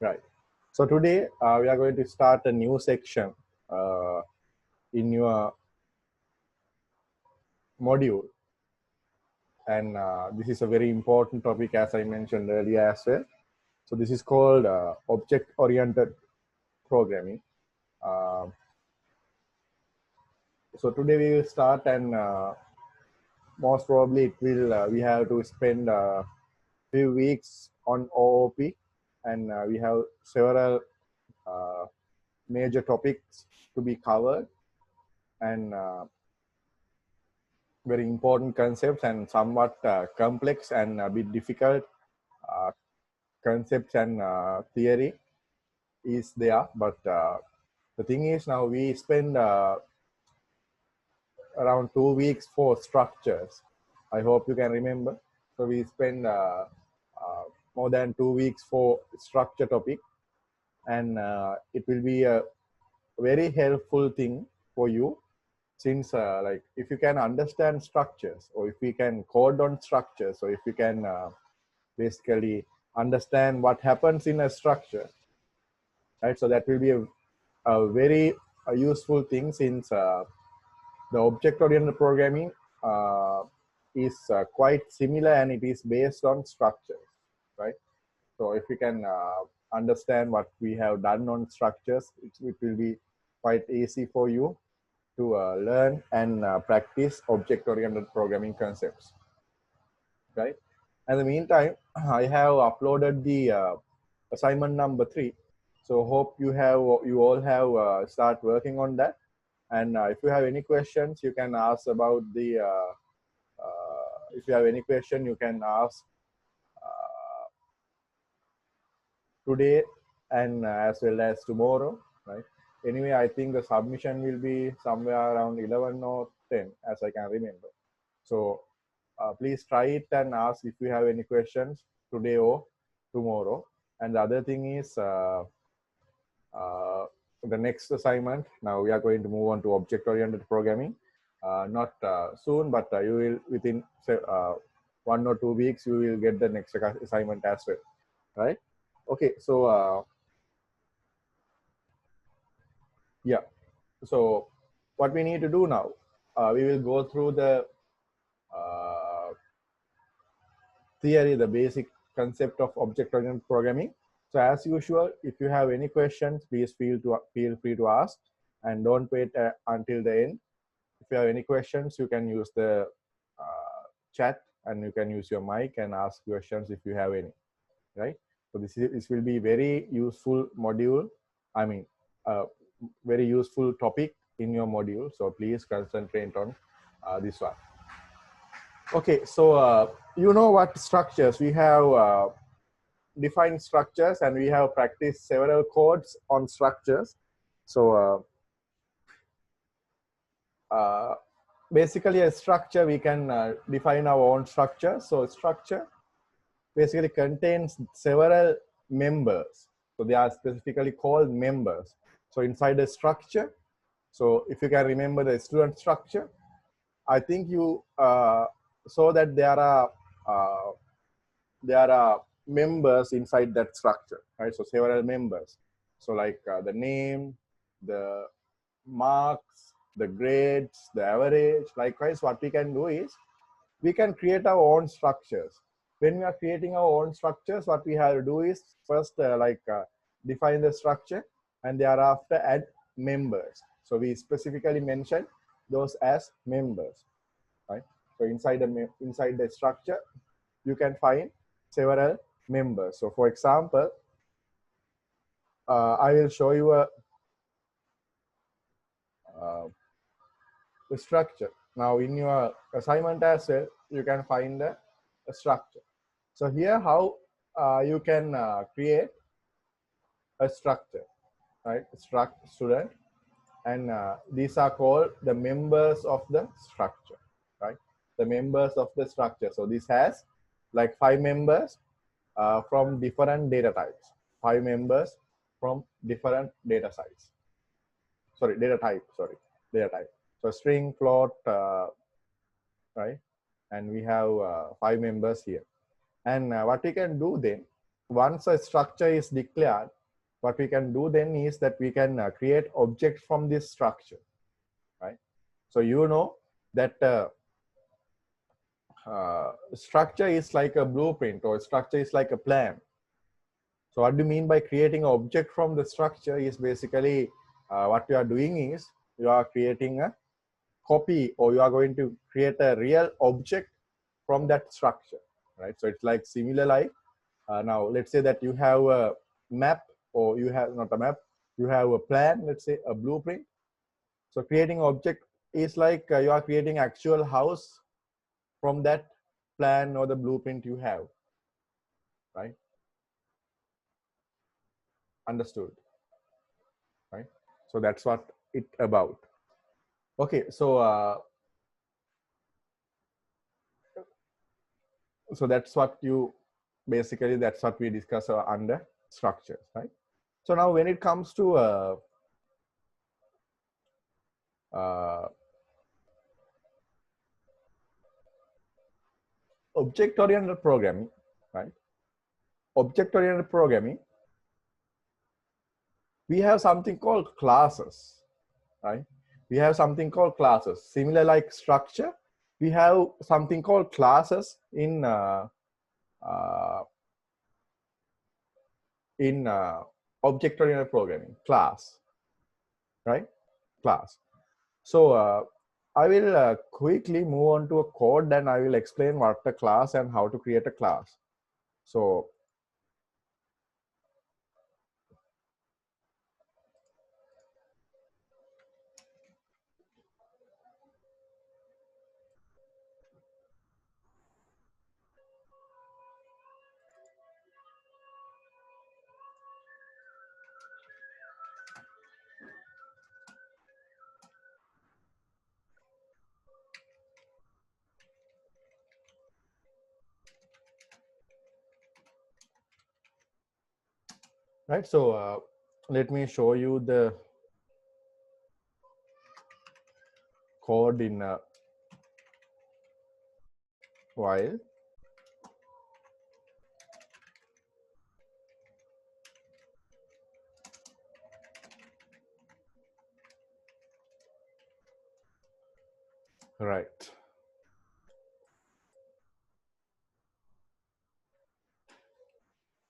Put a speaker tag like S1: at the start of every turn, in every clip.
S1: Right. So today we are going to start a new section uh, in your module, and this is a very important topic, as I mentioned earlier as well. So this is called object-oriented programming. Uh, so today we will start, and most probably it will we have to spend a few weeks on OOP, and we have several uh, major topics to be covered, and very important concepts and somewhat complex and a bit difficult uh, concepts and theory is there. But the thing is, now we spend around 2 weeks for structures. I hope you can remember. So we spend more than 2 weeks for structure topic, and it will be a very helpful thing for you, since like if you can understand structures, or if we can code on structures, or if you can basically understand what happens in a structure, right? So that will be a very useful thing, since the object-oriented programming is quite similar, and it is based on structures, right? So if you can understand what we have done on structures, it will be quite easy for you to learn and practice object-oriented programming concepts, right? In the meantime, I have uploaded the assignment number 3. So hope you all have start working on that. And if you have any questions, you can ask about the. If you have any question, you can ask today and as well as tomorrow, right? Anyway, I think the submission will be somewhere around 11 or 10, as I can remember. So please try it and ask if you have any questions today or tomorrow. And the other thing is the next assignment. Now we are going to move on to object-oriented programming. Not soon, but you will within 1 or 2 weeks, you will get the next assignment as well, right? Okay, so yeah. So what we need to do now, we will go through the theory, the basic concept of object-oriented programming. So as usual, if you have any questions, please feel free to ask, and don't wait until the end. If you have any questions, you can use the chat, and you can use your mic and ask questions if you have any, right? So this will be very useful module. I mean, very useful topic in your module. So please concentrate on this one. Okay, so you know what structures we have. Defined structures, and we have practiced several codes on structures. So basically a structure, we can define our own structure. So structure basically contains several members. So they are specifically called members. So inside a structure, so if you can remember the student structure, I think you saw that there are members inside that structure, right? So several members. So like the name, the marks, the grades, the average. Likewise, what we can do is we can create our own structures. When we are creating our own structures, what we have to do is first define the structure, and thereafter add members. So we specifically mention those as members, right? So inside the structure, you can find several members. So for example, I will show you a the structure. Now in your assignment as well, you can find a structure. So here how you can create a structure, right? Student, and these are called the members of the structure, right? The members of the structure. So this has like 5 members from different data types. 5 members from different data types. Data type. So string, float, right? And we have 5 members here. And what we can do then, once a structure is declared, what we can do then is that we can create objects from this structure, right? So you know that structure is like a blueprint, or structure is like a plan. So what do you mean by creating an object from the structure is basically what you are doing is you are creating a copy, or you are going to create a real object from that structure, right? So it's like similar like now let's say that you have a map, or you have not a map, you have a plan, let's say a blueprint. So creating object is like you are creating actual house from that plan or the blueprint you have, right? Understood, right? So that's what it about. Okay, so that's what you basically, that's what we discuss under structures, right? So now when it comes to uh, object oriented programming, right? Object oriented programming, we have something called classes, right? We have something called classes. Similar like structure, we have something called classes in uh, object oriented programming. Class, right? Class. So I will quickly move on to a code, then I will explain what a class and how to create a class. So right, so let me show you the code in a while. Right.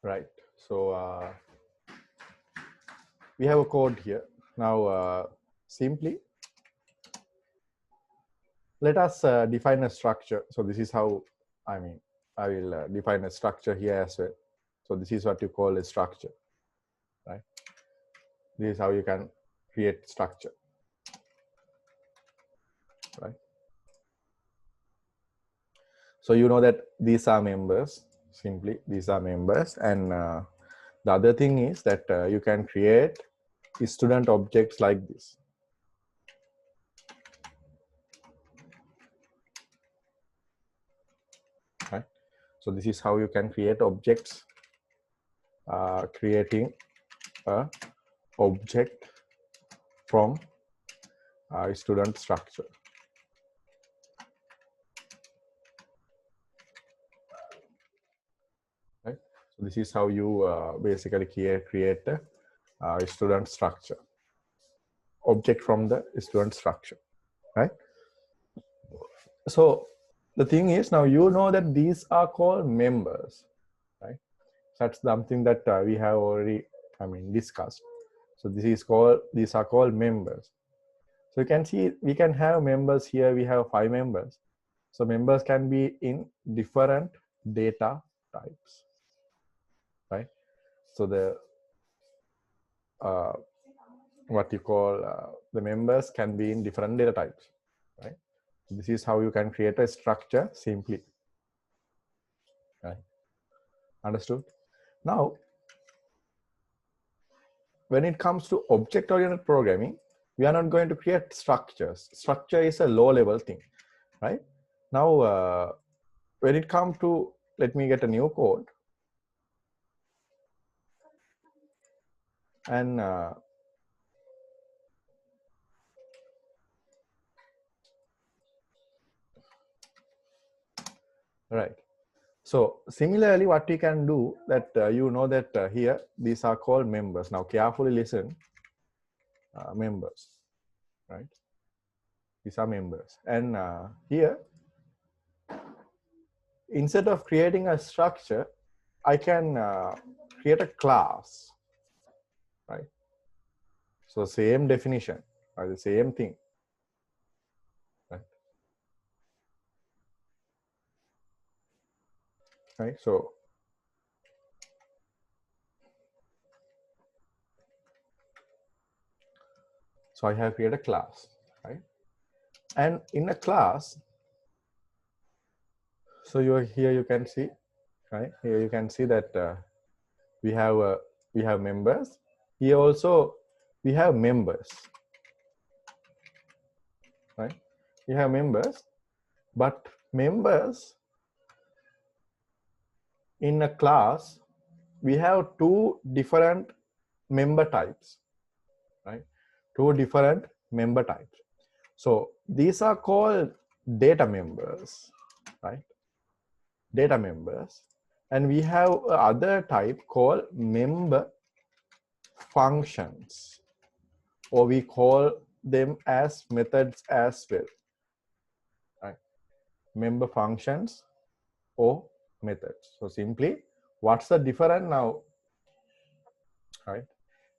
S1: Right. So we have a code here. Now simply let us define a structure. So this is how, I mean, I will define a structure here as well. So this is what you call a structure, right? This is how you can create structure, right? So you know that these are members, simply these are members. And the other thing is that you can create student objects like this, right? So this is how you can create objects, creating a object from student structure, right? So this is how you basically create a student structure, object from the student structure, right? So the thing is, now you know that these are called members, right? That's something that we have already, I mean, discussed. So this is called, these are called members. So you can see we can have members here. We have 5 members. So members can be in different data types, right? So the what you call the members can be in different data types, right? So this is how you can create a structure simply, right? Understood? Now, when it comes to object-oriented programming, we are not going to create structures. Structure is a low-level thing, right? Now, when it comes to, let me get a new code, and right. So similarly, what we can do that you know that here these are called members. Now carefully listen, members, right? These are members, and here instead of creating a structure, I can create a class, right? So same definition, right? The same thing, right? Right. So I have created a class, right? And in a class, so here you can see, right? Here you can see that we have members. Here also we have members, right? We have members, but members in a class, we have two different member types, right? Two different member types. So these are called data members, right? Data members. And we have other type called member functions, or we call them as methods as well, right? Member functions or methods. So simply, what's the difference now, right?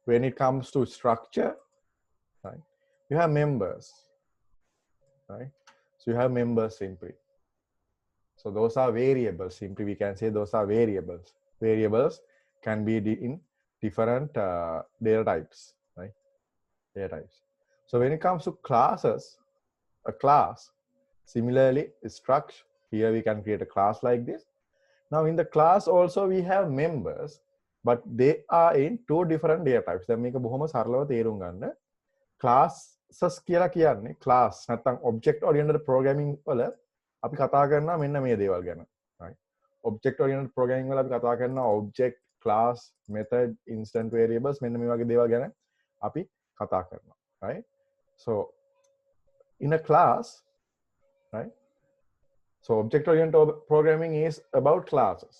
S1: When it comes to structure, right? You have members, right? So you have members simply. So those are variables. Simply we can say those are variables. Variables can be in different data types, right? Data types. So when it comes to classes, a class, similarly, structure, here we can create a class like this. Now in the class also we have members, but they are in two different data types. දැන් මේක බොහොම සරලව තේරුම් ගන්න. Classes කියලා කියන්නේ class නැත්නම් object oriented programming වල අපි කතා කරනවා මෙන්න මේ දේවල් ගැන. right? Object oriented programming වල අපි කතා කරනවා object, class, method, instant variables මෙන්න මේ වගේ දේවල් ගැන අපි කතා කරනවා. right? So in a class, right? So object oriented programming is about classes,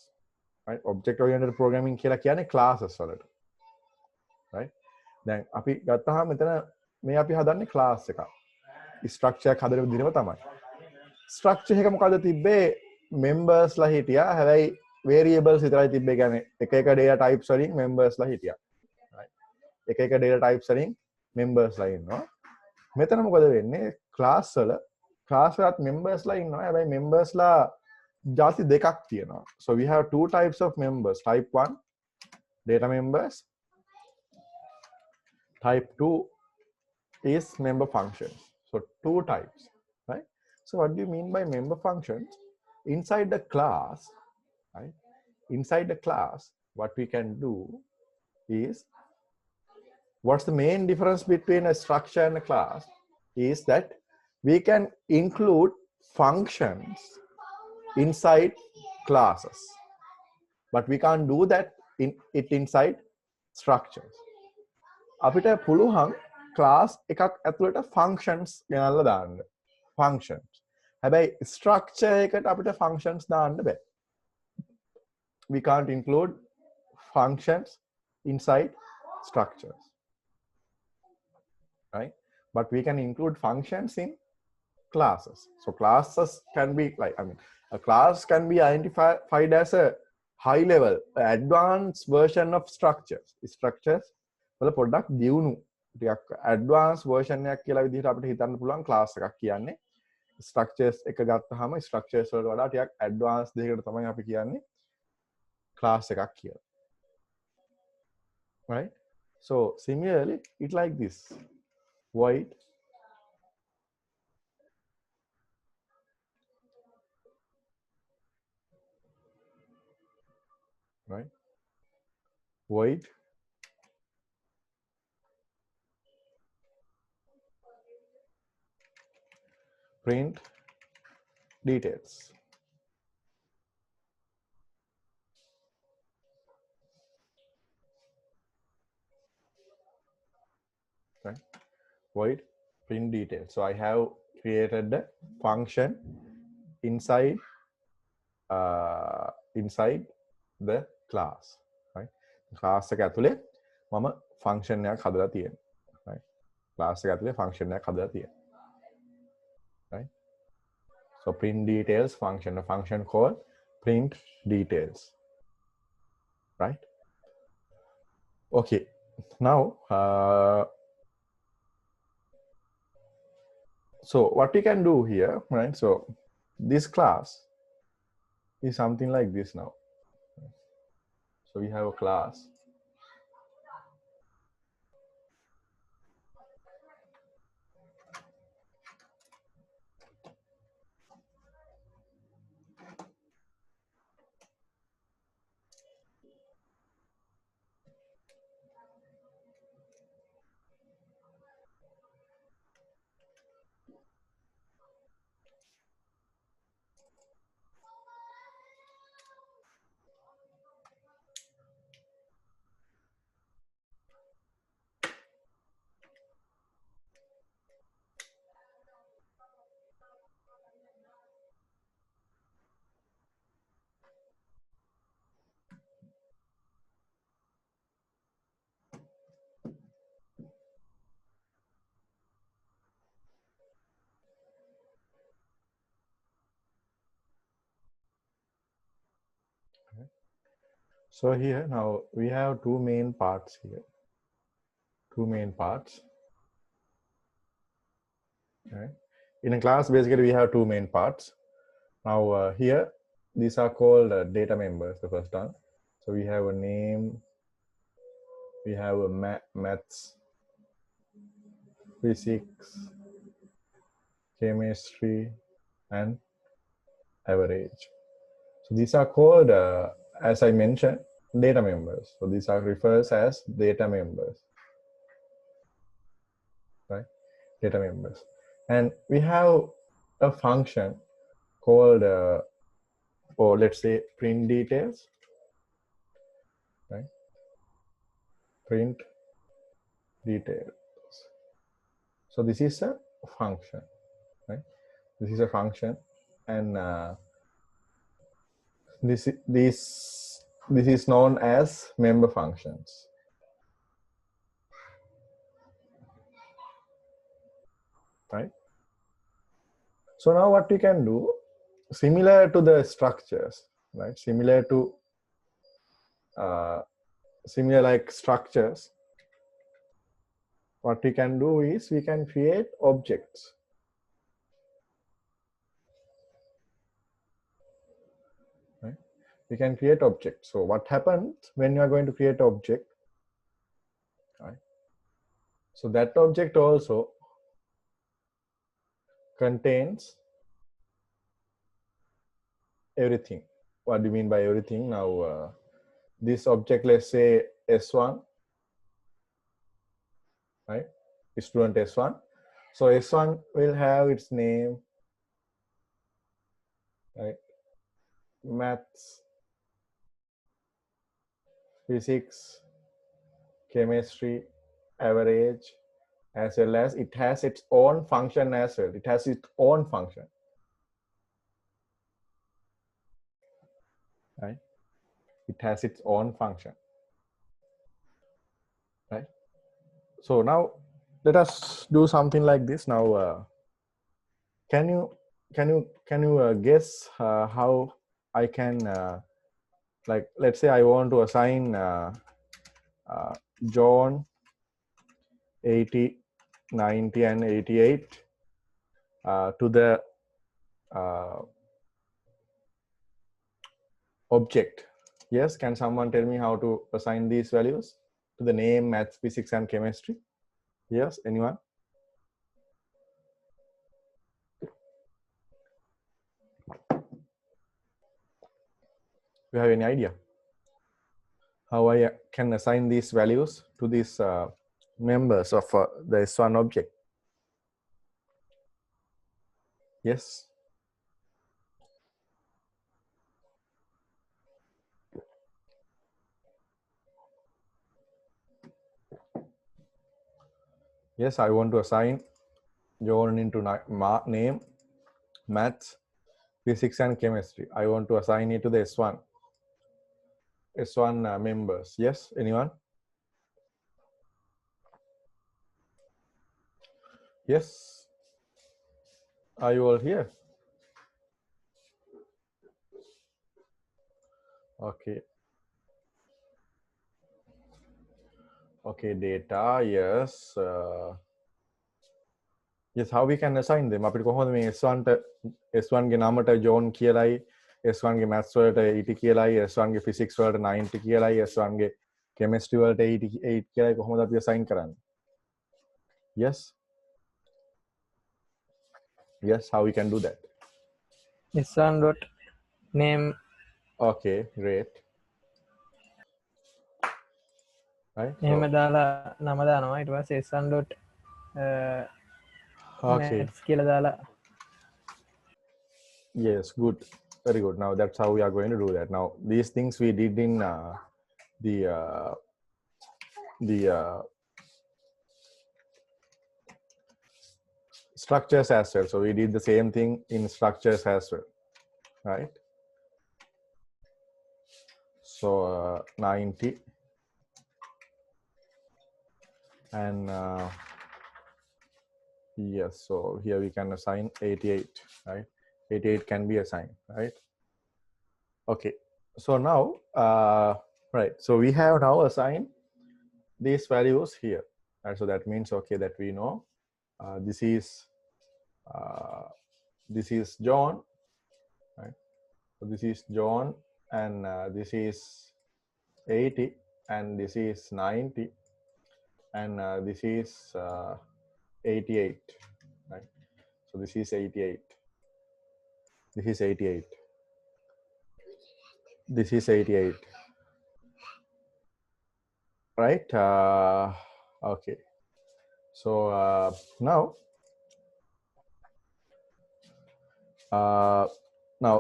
S1: right? Object oriented programming කියලා කියන්නේ classes වලට, right? දැන් අපි ගත්තාම මෙතන මේ අපි හදන්නේ class එකක්. structure එක හදන විදිහම තමයි. structure එක මොකද්ද තිබ්බේ? members ලා හිටියා. හැබැයි variables විතරයි තිබ්බේ. කියන්නේ එක එක data types වලින් members ලා හිටියා. right? එක එක data types වලින් members ලා ඉන්නවා. මෙතන මොකද වෙන්නේ? class වල class වලත් members ලා ඉන්නවා. හැබැයි members ලා ಜಾති දෙකක් තියෙනවා. So we have two types of members. Type 1 data members. Type 2 is member functions. So two types, right? So what do you mean by member functions? Inside the class, right? Inside the class, what we can do is, what's the main difference between a structure and a class is that we can include functions inside classes, but we can't do that inside structures. අපිට පුළුවන් class එකක් ඇතුළට functions ගෙනල්ලා දාන්න. functions. හැබැයි structure එකට අපිට functions දාන්න බෑ. We can't include functions inside structures, right? But we can include functions in classes. So classes can be like, a class can be identified as a high level, advanced version of structures. Structures වල පොඩ්ඩක් දියුණු ටිකක් advanced version එකක් කියලා විදිහට අපිට හිතන්න පුළුවන් class එකක් කියන්නේ. structures එක ගත්තාම structures වලට වඩා ටිකක් advanced දෙයකට තමයි අපි කියන්නේ class එකක් කියලා. right? So similarly, it like this. Void right? Void print details. Right? Void print details. So I have created the function inside inside the class, right? Class එක ඇතුලේ මම function එකක් හදලා තියෙනවා, right? Class එක ඇතුලේ function එකක් හදලා තියෙනවා, right? So print details function, a function called print details, right? Okay, now so what we can do here, right? So this class is something like this now. So we have a class. So here now we have two main parts here. Two main parts. Right? In a class, basically we have two main parts. Now here, these are called data members, the first one. So we have a name, we have a maths, physics, chemistry, and average. So these are called, as I mentioned, data members. So these are refers as data members, right? Data members. And we have a function called, or let's say print details, right? Print details. So this is a function, right? This is a function, and this is known as member functions, right? So now what we can do, similar to the structures, right? Similar to similar like structures, what we can do is we can create objects. Right? We can create objects. So what happens when you are going to create an object, right? So that object also contains everything. What do you mean by everything? Now this object, let's say S1, right? Student S1. So S1 will have its name, right? Maths, physics, chemistry, average, as well as it has its own function as well. It has its own function, right? It has its own function, right? So now let us do something like this. Now, can you guess how I can like, let's say I want to assign John 80, 90, and 88 to the object. Yes, can someone tell me how to assign these values to the name, maths, physics, and chemistry? Yes, anyone? You have any idea how I can assign these values to these members of the S1 object? Yes. Yes, I want to assign John into name, maths, physics, and chemistry. I want to assign it to the S1. S1 members. Yes, anyone? Yes. Are you all here? Okay. Okay, data. Yes. Yes, how we can assign them? අපිට කොහොමද මේ S1 ගේ නමට John කියලායි, S1 ගේ maths වලට 80 කියලායි, S1 ගේ physics වලට 90 කියලායි, S1 ගේ chemistry වලට 88 කියලායි කොහොමද අපි assign කරන්නේ? Yes. Yes, how we can do that?
S2: S1 dot name.
S1: Okay, great. Right.
S2: එහෙම
S1: So,
S2: දාලා නම දානවා. ඊට පස්සේ S1 dot
S1: okay.
S2: maths කියලා දාලා
S1: Yes, good. Very good. Now that's how we are going to do that. Now these things we did in the structures as well. So we did the same thing in structures as well, right? So 90 and yes, so here we can assign 88, right? 88 can be assigned, right? Okay, so now right, so we have now assigned these values here, right? So that means, okay, that we know this is John, right? So this is John, and this is 80, and this is 90, and this is 88, right? So this is 88. This is 88. This is 88, right? Okay. So now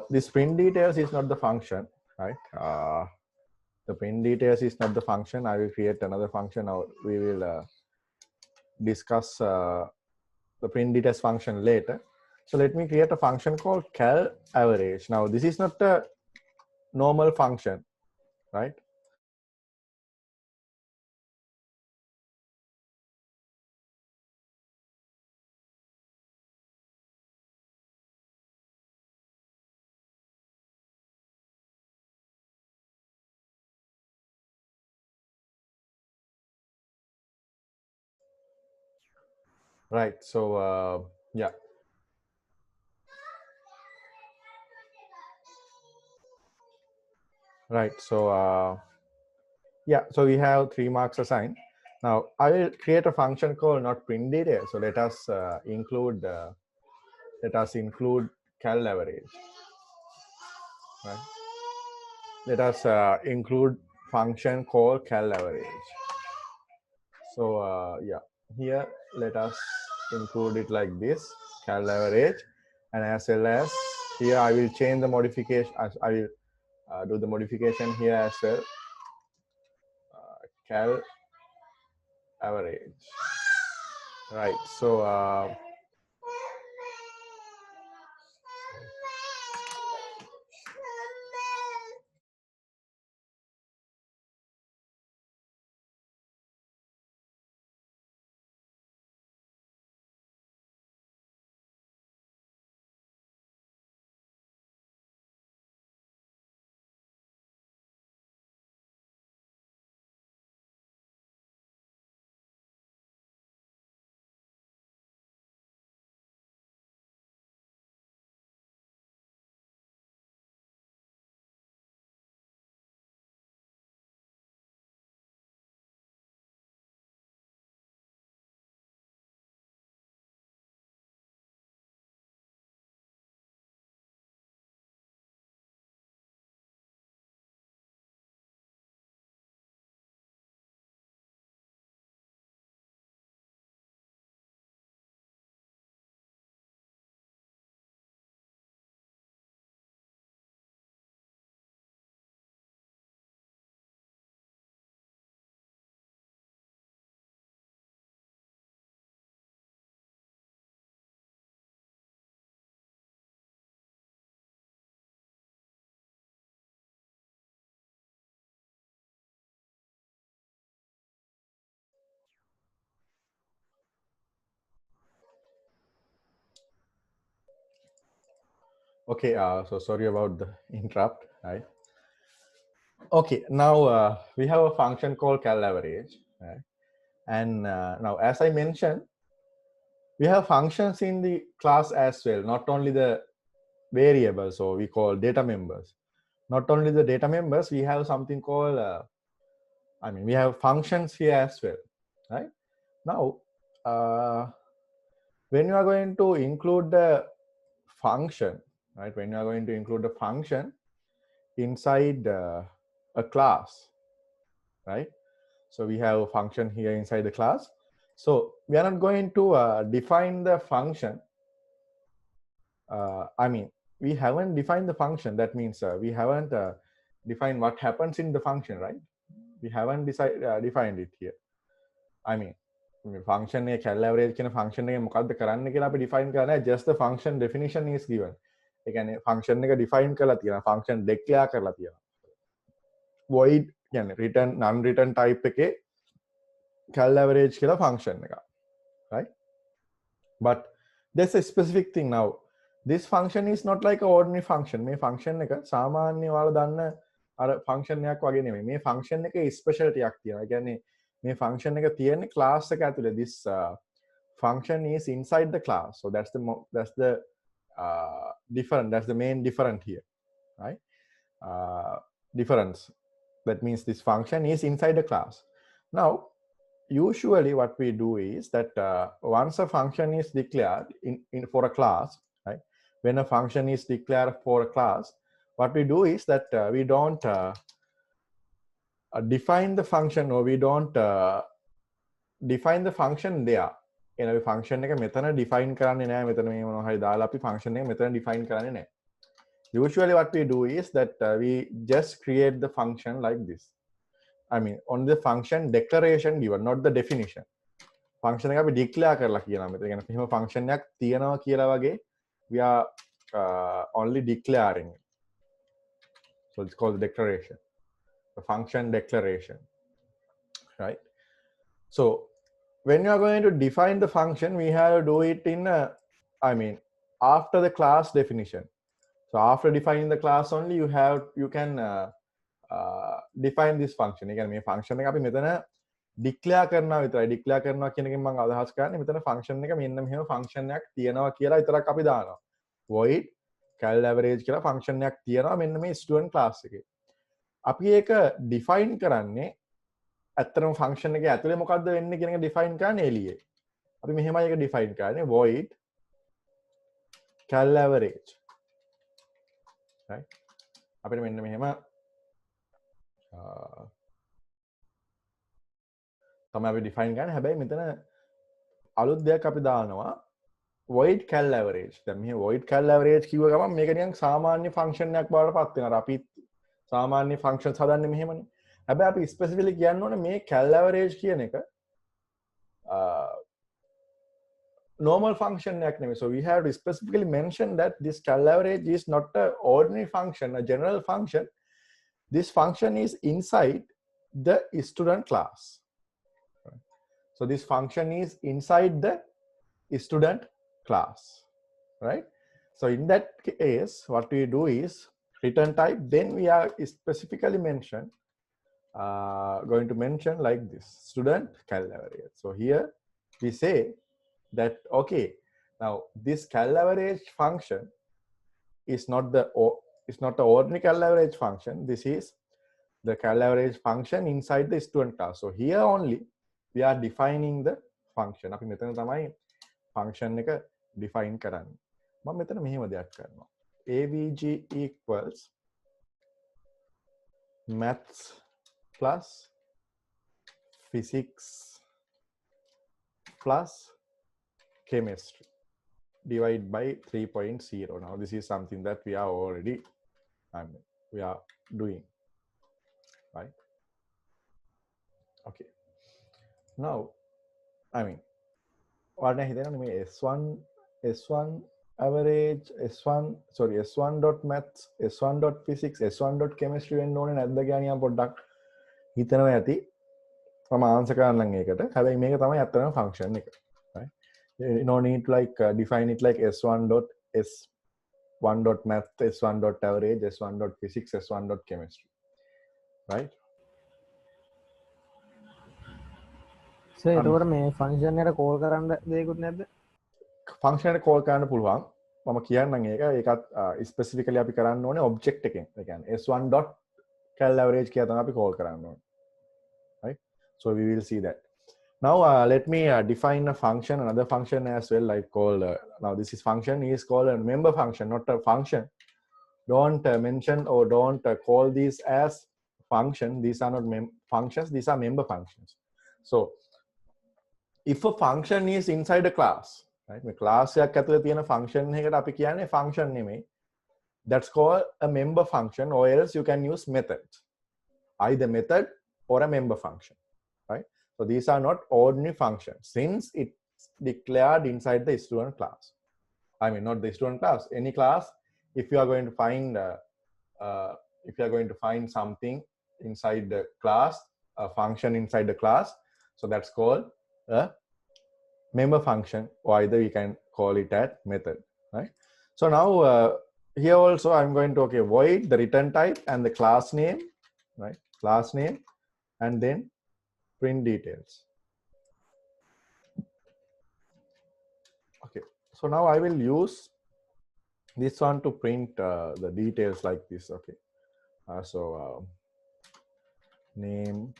S1: this print details is not the function, right? The print details is not the function. I will create another function. Now we will discuss the print details function later. So let me create a function called cal average. Now this is not a normal function, right? Right. So yeah. Right. So yeah. So we have 3 marks assigned. Now I will create a function called not print data. So let us include cal average. Right. Let us include function called cal average. So yeah, here let us include it like this, cal average, and as well as here I will change the modification. I will do the modification here as well. Cal average. Right. So Okay, so sorry about the interrupt. Right. Okay, now we have a function called cal average. Right? And now, as I mentioned, we have functions in the class as well, not only the variables, or we call data members. Not only the data members, we have something called, we have functions here as well, right? Now, when you are going to include the function, right? When you are going to include the function inside a class, right? So we have a function here inside the class. So we are not going to define the function. We haven't defined the function. That means we haven't defined what happens in the function, right? We haven't defined it here. I mean, function එක cal average කියන function එක මොකක්ද කරන්න කියලා අපි define කරන්නේ නැහැ. Just the function definition is given. ඒ කියන්නේ function එක define කරලා තියෙනවා. function declare කරලා තියෙනවා. void කියන්නේ return non return type එකේ cal average කියලා function එක. Right? But there's a specific thing now. This function is not like an ordinary function. මේ function එක සාමාන්‍ය ඔයාලා දන්න අර function එකක් වගේ නෙමෙයි. මේ function එකේ specialty එකක් තියෙනවා. ඒ කියන්නේ මේ function එක තියෙන්නේ class එක ඇතුලේ. This function is inside the class. So that's the different. That's the main difference here, right? Difference. That means this function is inside the class. Now, usually what we do is that once a function is declared for a class, right? When a function is declared for a class, what we do is that we don't define the function, or we don't define the function there. එන function එක මෙතන define කරන්නේ නැහැ. මෙතන මේ මොනවා හරි දාලා අපි function එක මෙතන define කරන්නේ නැහැ. Usually what we do is that we just create the function like this. On the function declaration given, not the definition. Function එක අපි declare කරලා කියනවා. මෙතන කියන්නේ එහෙම function එකක් තියෙනවා කියලා වගේ we are only declaring it. So it's called declaration. The function declaration, right? So when you are going to define the function, we have to do it in after the class definition. So after defining the class only, you can define this function. Again, මේ function එක අපි මෙතන declare කරනවා විතරයි. declare කරනවා කියන එකෙන් මම අදහස් කරන්නේ මෙතන function එක මෙන්න මෙහෙම function එකක් තියෙනවා කියලා විතරක් අපි දානවා. void cal average කියලා function එකක් තියෙනවා මෙන්න මේ student class එකේ. අපි ඒක define කරන්නේ ඇත්තටම function එකේ ඇතුලේ මොකද්ද වෙන්නේ කියන එක define කරන්නේ එළියේ. අපි මෙහෙමයි ඒක define කරන්නේ void cal average. Right? අපිට මෙන්න මෙහෙම තමයි අපි define කරන්නේ. හැබැයි මෙතන අලුත් දෙයක් අපි දානවා void cal average. දැන් මෙහි void cal average කිව්ව ගමන් මේක නිකන් සාමාන්‍ය function එකක් බවට පත් වෙනවා. අපි සාමාන්‍ය functions හදන්නේ මෙහෙමනේ. හැබැයි අපි specifically කියන්න ඕනේ මේ cal average කියන එක normal function එකක් නෙමෙයි. So we have to specifically mention that this cal average is not an ordinary function, a general function. This function is inside the student class. So this function is inside the student class, right? So in that case, what we do is return type, then we are specifically going to mention like this, student cal average. So here we say that, okay, now this cal average function is not the ordinary cal average function. This is the cal average function inside the student class. So here only we are defining the function. අපි මෙතන තමයි function එක define කරන්නේ. මම මෙතන මෙහෙම දෙයක් කරනවා. avg equals maths plus physics plus chemistry divided by 3.0. Now this is something that we are already we are doing, right? Okay. Now what I hitanne me S1 average S1 dot maths S1 dot physics S1 dot chemistry වෙන්න ඕනේ නැද්ද කියලා නිකන් පොඩ්ඩක් හිතනවා ඇති. මම answer කරන්නම් ඒකට. හැබැයි මේක තමයි අත්‍තරම function එක, right? You no need to define it like S1 dot S s1.math, s1.average, s1.physics, s1.chemistry, right?
S2: So එතකොට මේ ෆන්ක්ෂන් එකට කෝල් කරන්න දෙයක්වත් නැද්ද?
S1: ෆන්ක්ෂන් එකට කෝල් කරන්න පුළුවන්. මම කියන්නම් ඒකත් ස්පෙસિෆිකලි අපි කරන්න ඕනේ ඔබ්ජෙක්ට් එකෙන්. ඒ කියන්නේ s1.calaverage කියලා තමයි අපි කෝල් කරන්න ඕනේ. Right? So we will see that. Now let me define a function, another function as well, like called now this is function is called a member function, not a function. Don't mention or don't call these as function. These are not functions, these are member functions. So if a function is inside a class, right, මේ class එකක් ඇතුලේ තියෙන function එකකට අපි කියන්නේ function නෙමෙයි, that's called a member function, or else you can use method, either method or a member function, right? So these are not ordinary functions since it's declared inside the student class. I mean, not the student class, any class. If you are going to find something inside the class, a function inside the class, so that's called a member function, or either we can call it as method, right? So now here also I'm going to void the return type and the class name, right? Class name, and then print details. Okay, so now I will use this one to print the details like this. Okay, so name,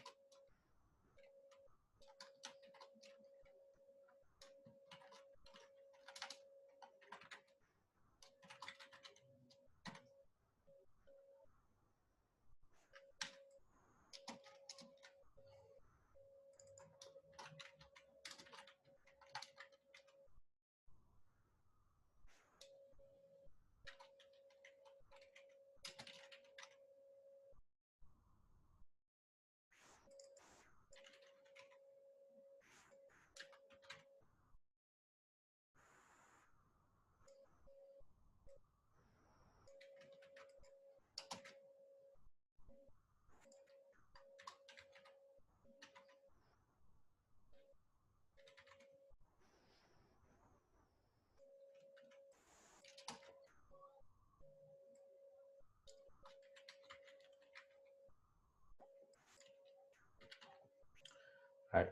S1: right?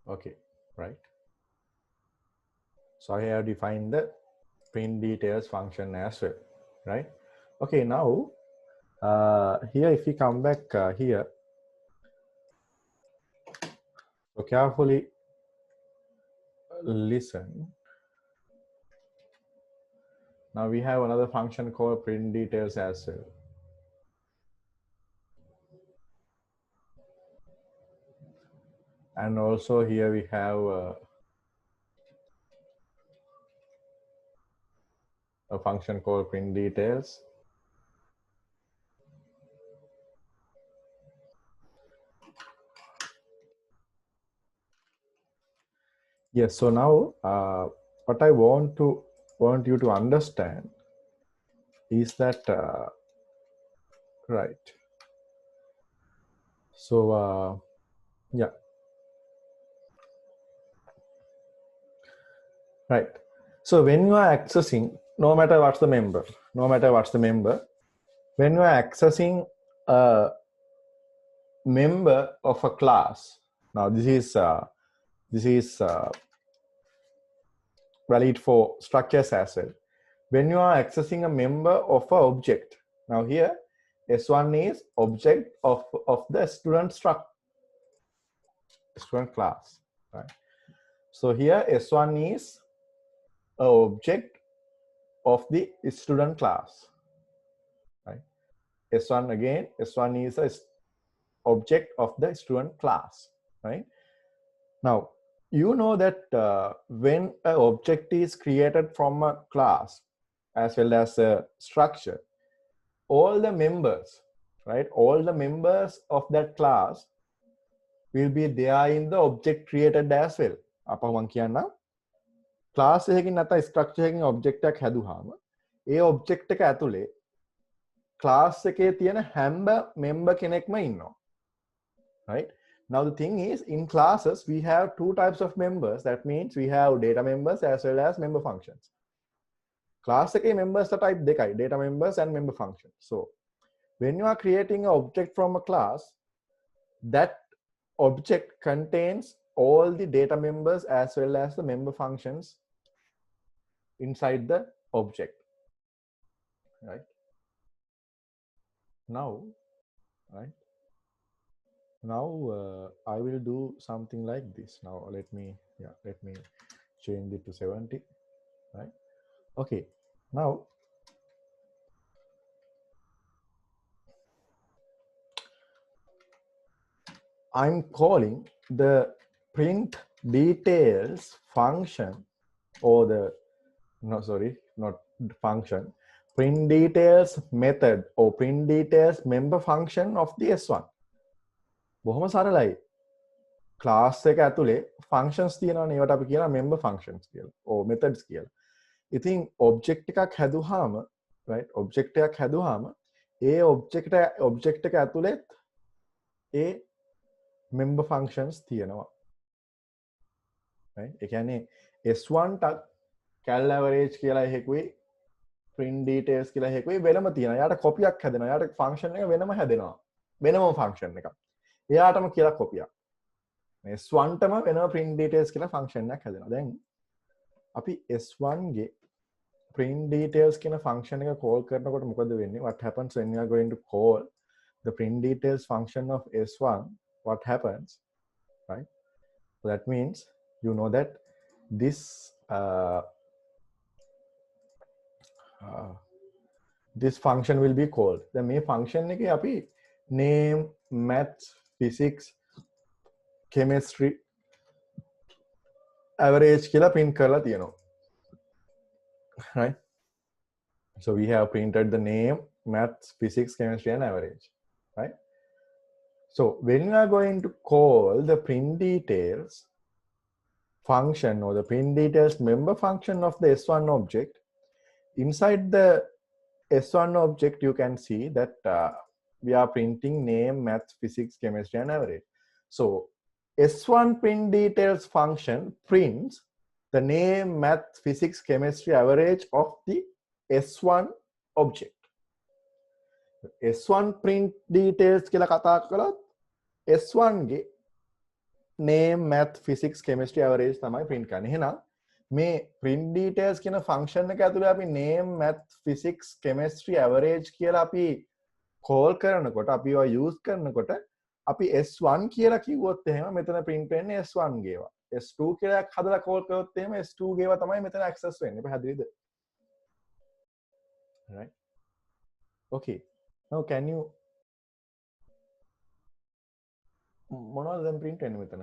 S1: Okay, right? So I have defined the print details function as well, right? Okay, now here if we come back here, so carefully listen. Now we have another function called print details as well. And also here we have a function called print details. Yes, so now what I want you to understand is that right. So yeah, right. So when you are accessing, no matter what's the member, when you are accessing a member of a class, now this is valid for structures as well. When you are accessing a member of an object, now here S1 is object of the student class, right? So here S1 is an object of the student class, right? S1 is a object of the student class, right? Now you know that when an object is created from a class as well as a structure, all the members, right, all the members of that class will be there in the object created as well. අප මම කියන්නම් class එකකින් නැත්නම් structure එකකින් object එකක් හැදුවාම ඒ object එක ඇතුලේ class එකේ තියෙන හැම member කෙනෙක්ම ඉන්නවා, right? Now the thing is, in classes, we have two types of members. That means we have data members as well as member functions. Class එකේ members type දෙකයි, data members and member function. So when you are creating an object from a class, that object contains all the data members as well as the member functions inside the object, right? Now, right? Now I will do something like this. Now let me change it to 70, right? Okay, now I'm calling the print details function, or the not function, print details method or print details member function of the S1. බොහොම සරලයි. class එක ඇතුලේ functions තියෙනවානේ, ඒවට අපි කියනවා member functions කියලා or methods කියලා. ඉතින් object එකක් හැදුවාම, right, object එකක් හැදුවාම ඒ object එක ඇතුලේ ඒ member functions තියෙනවා, right? ඒ කියන්නේ S1 ට cal average කියලා එකකුයි print details කියලා එකකුයි වෙනම තියෙනවා. යාට copy එකක් හැදෙනවා. යාට function එක වෙනම හැදෙනවා. වෙනම function එකක්. එයාටම කියලා copy එකක්. S1 ටම වෙනම print details කියලා function එකක් හැදෙනවා. දැන් අපි S1 ගේ print details කියන function එක call කරනකොට මොකද වෙන්නේ? What happens when you are going to call the print details function of S1? What happens, right? So that means you know that this this function will be called. The main function එකේ අපි name, maths, physics, chemistry, average කියලා print කරලා තියෙනවා, right? So we have printed the name, maths, physics, chemistry and average, right? So when you are going to call the print details function or the print details member function of the S1 object, inside the S1 object you can see that we are printing name, maths, physics, chemistry and average. So S1 print details function prints the name, maths, physics, chemistry, average of the S1 object. S1 print details කියලා කතා කළොත් S1 ගේ name, math, physics, chemistry, average තමයි print කරන්නේ. එහෙනම් මේ print details කියන function එක ඇතුලේ අපි name, math, physics, chemistry, average කියලා අපි call කරනකොට, අපි ඒවා use කරනකොට අපි S1 කියලා කිව්වොත් එහෙම මෙතන print වෙන්නේ S1 ගේවා. S2 කියලා හදලා call කරොත් එහෙම S2 ගේවා තමයි මෙතන access වෙන්නේ. පැහැදිලිද? Right? Okay. Now can you මොනවද දැන් print වෙන්නේ මෙතන?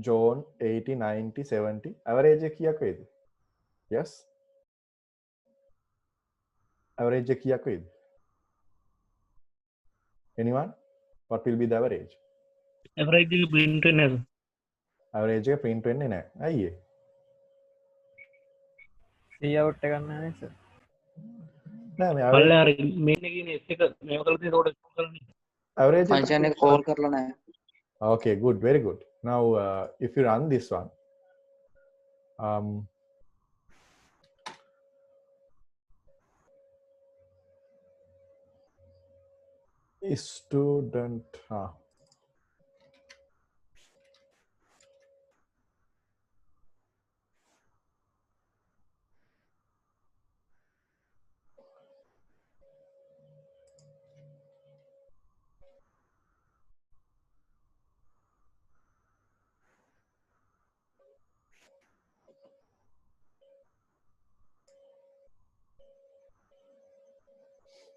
S1: John 80, 90, 70 average එක කීයක් වේද? Yes, average එක කීයක් වේද? Anyone? What will be the average?
S3: Average එක print වෙන්නේ නැහැ.
S1: Average එක print වෙන්නේ නැහැ. ඇයි ඒ?
S2: see out එක ගන්න නැහැ sir.
S1: නෑ මේ
S3: පල්ලේ අර main එකේ ඉන්නේ S එක මේව කරලා තියෙන උඩ කරන්නේ.
S1: average
S4: function එක call කරලා නැහැ.
S1: Okay, good, very good. Now if you run this one, student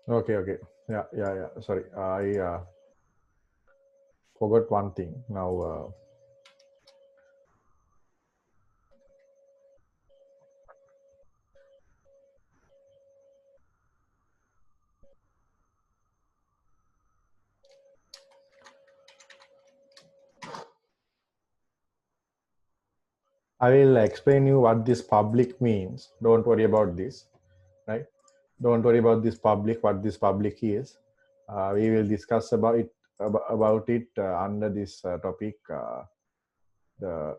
S1: okay, yeah, sorry, I forgot one thing. Now I will explain you what this public means. Don't worry about this, right? don't worry about this public, what this public is. We will discuss about it under this topic, the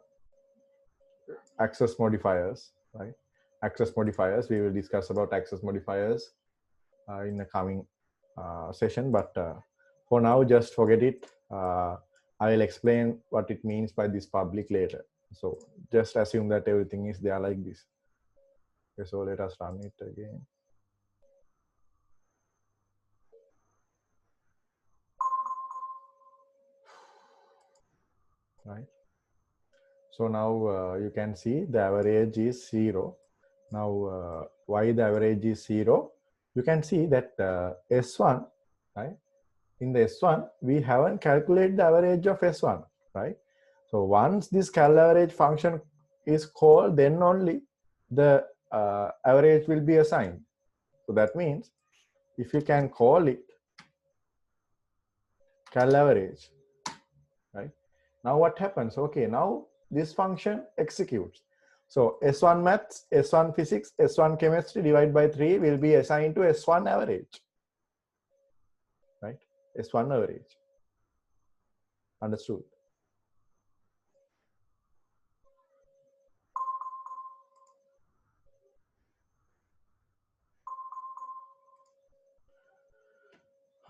S1: access modifiers, right? Access modifiers, we will discuss about access modifiers in the coming session, but for now, just forget it. I will explain what it means by this public later. So just assume that everything is there like this. Okay, so let us run it again. Right. So now you can see the average is 0. Now why the average is 0? You can see that S1, right? In the S1, we haven't calculated the average of S1, right? So once this cal average function is called, then only the average will be assigned. So that means if you can call it cal average, right? Now what happens? Okay, now this function executes. So S1 maths, S1 physics, S1 chemistry divided by 3 will be assigned to S1 average, right? S1 average. Understood?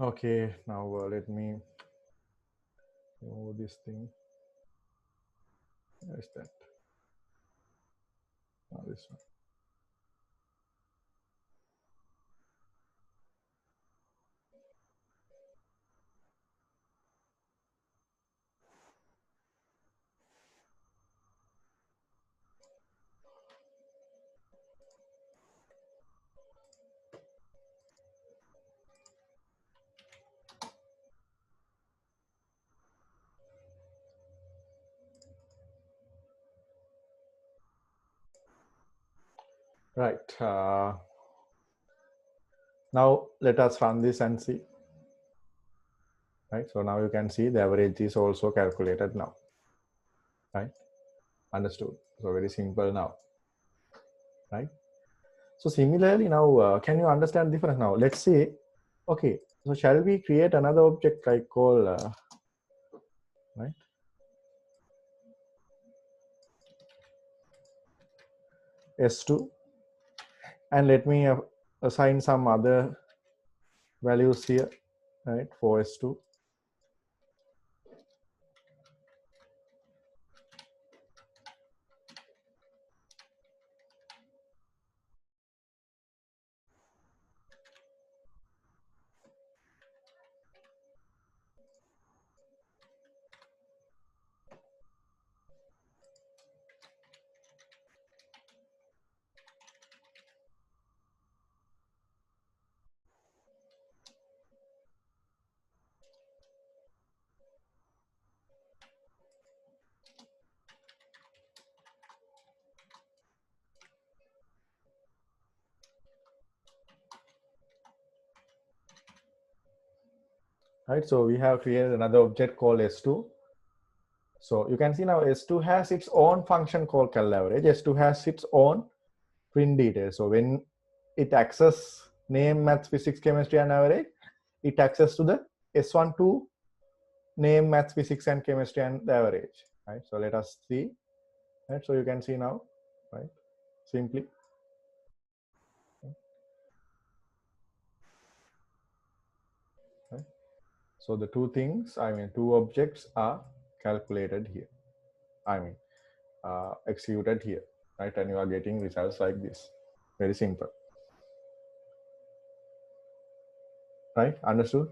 S1: Okay, now let me move this thing. Where is that? Oh, this one. Right. Now let us run this and see. Right. So now you can see the average is also calculated now. Right. Understood. So very simple now. Right. So similarly now, can you understand the difference now? Let's say, okay. So shall we create another object like call, right? S2, and let me assign some other values here, right? For S2. Right, so we have created another object called S2. So you can see now S2 has its own function called cal average. S2 has its own print details. So when it access name, maths, physics, chemistry, and average, it access to the S12 name, maths, physics, and chemistry, and the average. Right. So let us see. Right. So you can see now, right? Simply. Right. So the two things, I mean, two objects are calculated here. I mean, executed here, right? And you are getting results like this. Very simple. Right? Understood?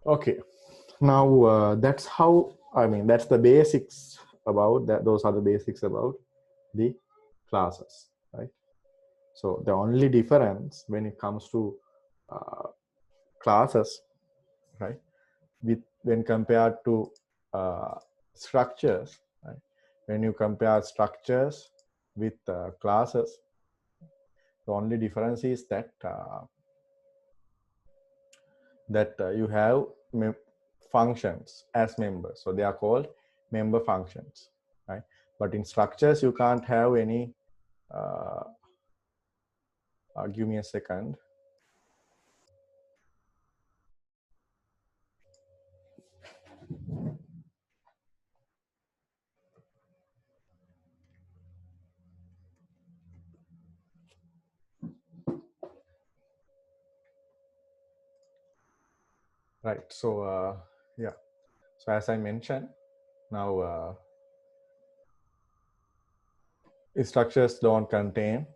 S1: Okay. Now that's how, I mean, that's the basics about that. Those are the basics about the classes, right? So the only difference when it comes to classes, right, with when compared to structures, right? When you compare structures with classes, the only difference is that you have functions as members. So they are called member functions, right? But in structures, you can't have any, give me a second. Right, so yeah, so as I mentioned, now structures don't contain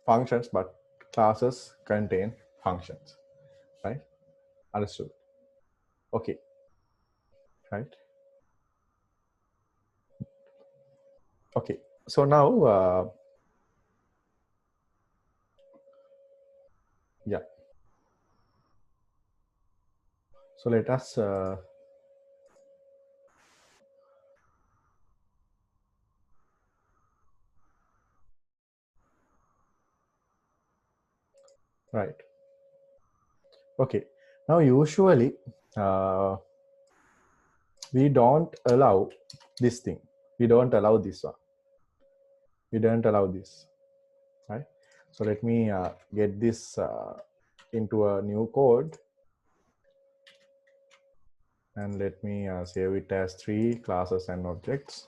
S1: functions, but classes contain functions, right? Understood? Okay, right? Okay, so now, yeah, so let us right. Okay, now usually we don't allow this thing. We don't allow this one. We don't allow this, right? So let me get this into a new code, and let me save it as 3 classes and objects.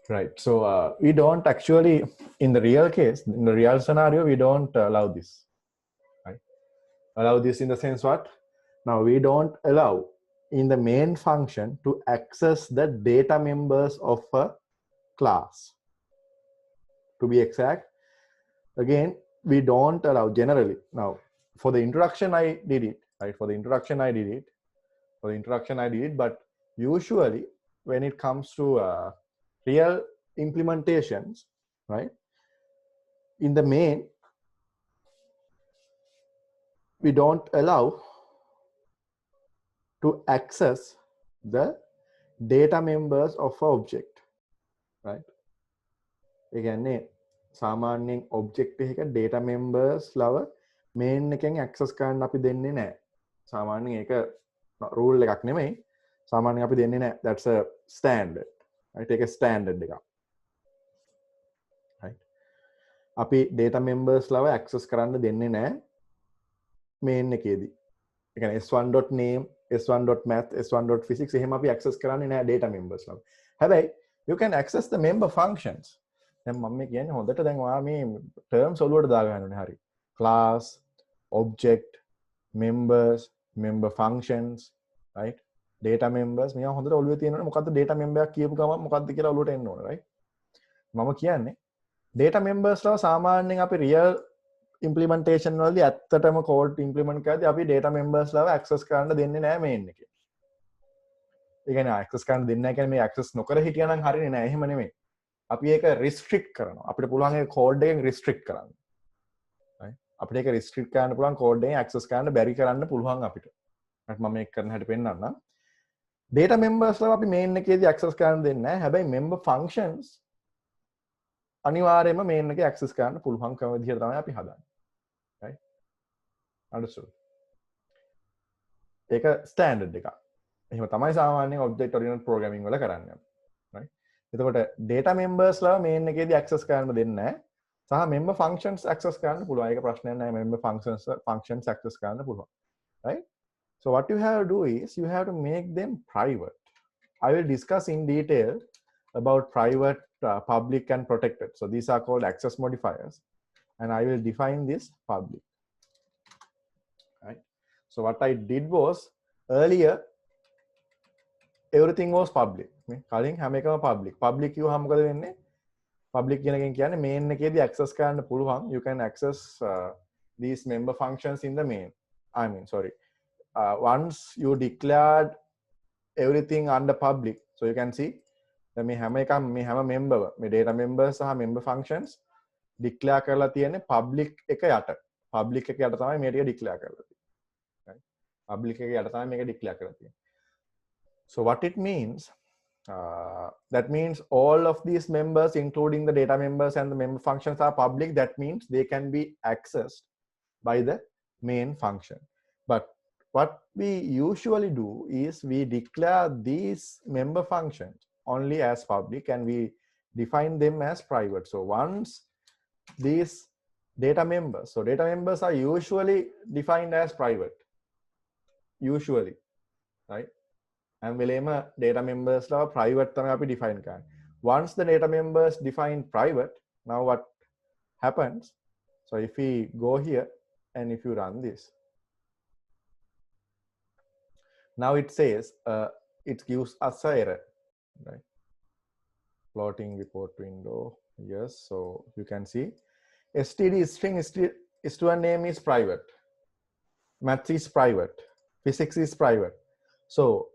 S1: Right, so we don't actually, in the real case, in the real scenario, we don't allow this, right? Allow this in the sense what? Now we don't allow in the main function to access the data members of a class. To be exact, again, we don't allow generally. Now, for the introduction, I did it, right? For the introduction, I did it. But usually, when it comes to real implementations, right? In the main, we don't allow to access the data members of an object, right? Again, සාමාන්‍යයෙන් object එකක data members ලව main එකෙන් access කරන්න අපි දෙන්නේ නැහැ. සාමාන්‍යයෙන් ඒක rule එකක් නෙමෙයි. සාමාන්‍යයෙන් අපි දෙන්නේ නැහැ. That's a standard. Right? ඒක standard එකක්. Right? අපි data members ලව access කරන්න දෙන්නේ නැහැ main එකේදී. ඒ කියන්නේ s1.name, s1.math, s1.physics එහෙම අපි access කරන්නේ නැහැ data members ලව. හැබැයි you can access the member functions. දැන් මම මේ කියන්නේ හොඳට දැන් ඔයා මේ terms ඔලුවට දාගන්න ඕනේ හරි. Class, object, members, member functions, right? Data members මේවා හොඳට ඔලුවේ තියෙනවනේ මොකද්ද data member එකක් කියපු ගමන් මොකද්ද කියලා ඔලුවට එන්න ඕනේ, right? මම කියන්නේ data members ලව සාමාන්‍යයෙන් අපි real implementation වලදී ඇත්තටම code implement කරද්දී අපි data members ලව access කරන්න දෙන්නේ නැහැ main එකේ. ඒ කියන්නේ access කරන්න දෙන්නේ නැහැ කියන්නේ මේ access නොකර හිටියනම් හරියන්නේ නැහැ. එහෙම නෙමෙයි. අපි ඒක restrict කරනවා. අපිට පුළුවන් ඒ code එකෙන් restrict කරන්න. right? අපිට ඒක restrict කරන්න පුළුවන් code එකෙන් access කරන්න බැරි කරන්න පුළුවන් අපිට. right? මම මේක කරන හැටි පෙන්නන්නම්. data members ලව අපි main එකේදී access කරන්න දෙන්නේ නැහැ. හැබැයි member functions අනිවාර්යයෙන්ම main එකේ access කරන්න පුළුවන් කම විදිහට තමයි අපි හදන්නේ. right? understood? ඒක standard එකක්. එහෙම තමයි සාමාන්‍යයෙන් object oriented programming වල කරන්නේ. right? එතකොට data members ලව main එකේදී access කරන්න දෙන්නේ නැහැ. සහ member functions access කරන්න පුළුවන්. ඒක ප්‍රශ්නයක් නැහැ. member functions access කරන්න පුළුවන්. right? So what you have to do is you have to make them private. I will discuss in detail about private, public and protected. So these are called access modifiers, and I will define this public. Right? So what I did was earlier everything was public. කලින් හැම එකම public. Public කිව්වහම මොකද වෙන්නේ? Public කියන එකෙන් කියන්නේ main එකේදී access කරන්න පුළුවන්. You can access these member functions in the main. I mean, sorry. Once you declared everything under public, so you can see that මේ හැම එකම මේ හැම member මේ data members සහ member functions declare කරලා තියෙන්නේ public එක යට. Public එක යට තමයි මේ ටික declare කරලා තියෙන්නේ. right? Public එක යට තමයි මේක declare කරලා තියෙන්නේ. So what it means, that means all of these members, including the data members and the member functions, are public. That means they can be accessed by the main function. But what we usually do is we declare these member functions only as public and we define them as private. So once these data members, so data members are usually defined as private, usually, right? And we'll data members are private define. Once the data members define private, now what happens? So if we go here and if you run this, now it says it gives us an error, right? Plotting report window, yes. So you can see std string student name is private, maths is private, physics is private. So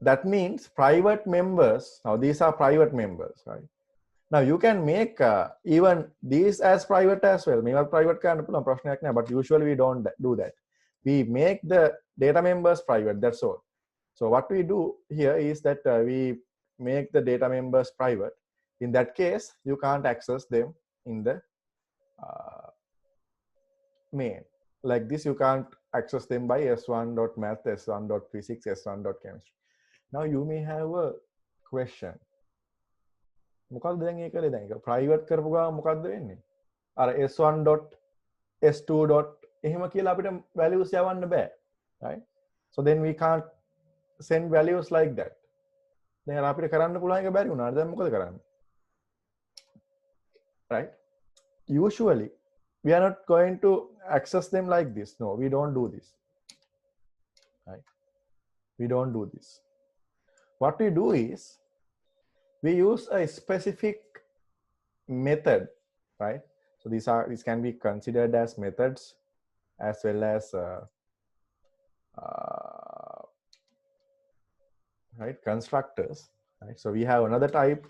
S1: that means private members, now these are private members, right? Now you can make even these as private as well. Maybe private but usually we don't do that. We make the data members private, that's all. So what we do here is that we make the data members private. In that case, you can't access them in the main. Like this, you can't access them by s1.math, s1.physics, s1.chemistry. Now you may have a question. private කරපු ගාම මොකද්ද වෙන්නේ? අර s1.s2. එහෙම කියලා අපිට values යවන්න බෑ. Right? So then we can't send values like that. දැන් අපිට කරන්න පුළුවන් එක බැරි වුණාට දැන් මොකද කරන්නේ? Right? Usually we are not going to access them like this. No, we don't do this. Right? We don't do this. What we do is we use a specific method, right? So these can be considered as methods as well as right, constructors, right? So we have another type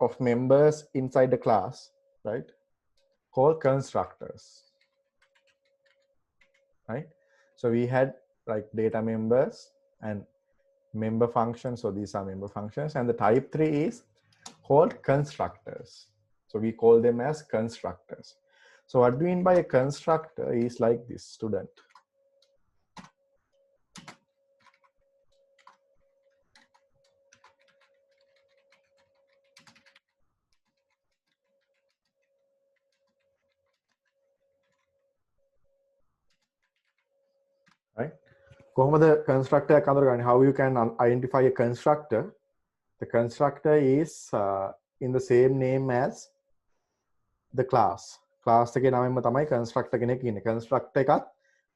S1: of members inside the class, right, called constructors, right? So we had like data members and member functions. So these are member functions, and the type 3 is called constructors. So we call them as constructors. So what do we mean by a constructor is like this, student. Right? The constructor, how you can identify a constructor? The constructor is in the same name as the class. Class එකේ නමෙන්ම තමයි constructor කෙනෙක් ඉන්නේ. Constructor එකත්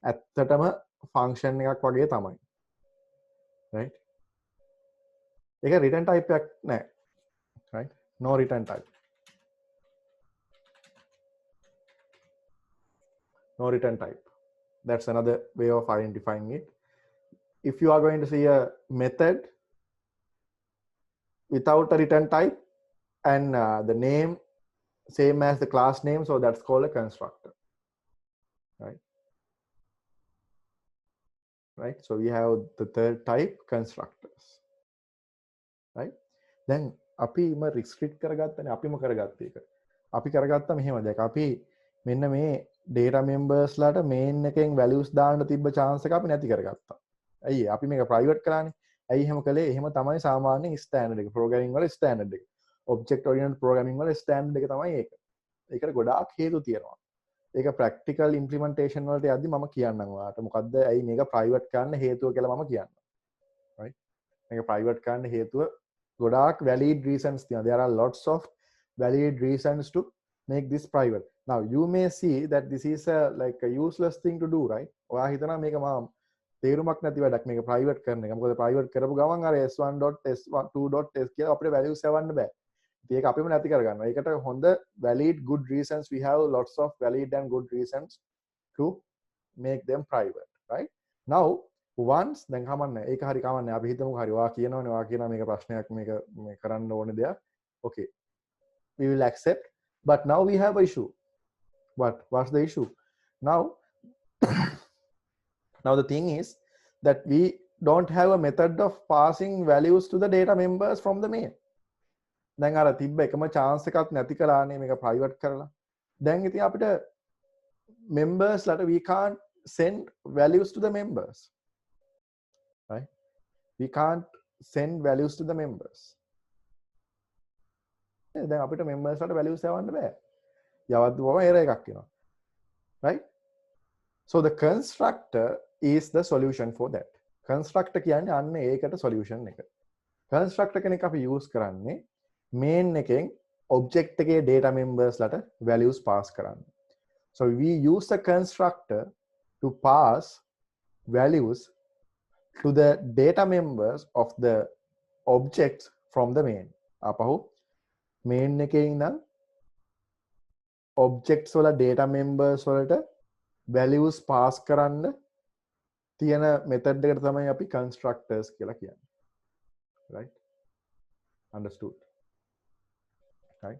S1: ඇත්තටම function එකක් වගේ තමයි. Right? ඒක return type එකක් නැහැ. Right? No return type. No return type. That's another way of identifying it. If you are going to see a method without a return type and the name same as the class name, so that's called a constructor. Right? Right? So we have the third type, constructors. Right? Then අපිම restrict කරගත්තනේ අපිම කරගත්ත එක. අපි කරගත්තා මෙහෙම දැන් අපි මෙන්න මේ data members ලාට main එකෙන් values දාන්න තිබ්බ chance එක අපි නැති කරගත්තා. ඇයි අපි මේක private කරානේ? ඇයි එහෙම කළේ? එහෙම තමයි සාමාන්‍ය standard එක. programming වල standard එක. object oriented programming වල standard එක තමයි ඒක. ඒකට ගොඩාක් හේතු තියෙනවා. ඒක practical implementation වලට යද්දි මම කියන්නම් ඔයාලට මොකද්ද ඇයි මේක private කරන්න හේතුව කියලා මම කියන්නම්. Right? මේක private කරන්න හේතුව ගොඩාක් valid reasons තියෙනවා. There are lots of valid reasons to make this private. Now you may see that this is like a useless thing to do, right? ඔයා හිතනවා මේක මම තේරුමක් නැති වැඩක් මේක private කරන එක. මොකද private කරපු ගමන් අර s1.s2.s කියලා අපිට values යවන්න බෑ. ඒක අපිම නැති කරගන්නවා. ඒකට හොඳ valid good reasons, we have lots of valid and good reasons to make them private, right? Now once දැන් කමන්නේ ඒක හරි කමන්නේ අපි හිතමුකෝ හරි ඔයා කියනවනේ ඔයා කියනවා මේක ප්‍රශ්නයක් මේක මේ කරන්න ඕනේ දෙයක්. Okay, we will accept, but now we have an issue. What's the issue? Now the thing is that we don't have a method of passing values to the data members from the main. දැන් අර තිබ්බ එකම chance එකක් නැති කරානේ මේක private කරලා. දැන් ඉතින් අපිට members ලට we can't send values to the members, right? We can't send values to the members. දැන් අපිට members ලට values යවන්න බෑ. යවද්දුවම error එකක් එනවා, right? So the constructor is the solution for that. Constructor කියන්නේ අන්න ඒකට solution එක. Constructor කෙනෙක් අපි use කරන්නේ main එකෙන් object එකේ data members ලට values pass කරන්න. So we use the constructor to pass values to the data members of the objects from the main. අපහු main එකේ ඉඳන් objects වල data members වලට values pass කරන්න තියෙන method එකට තමයි අපි constructors කියලා කියන්නේ. Right? Understood? Right?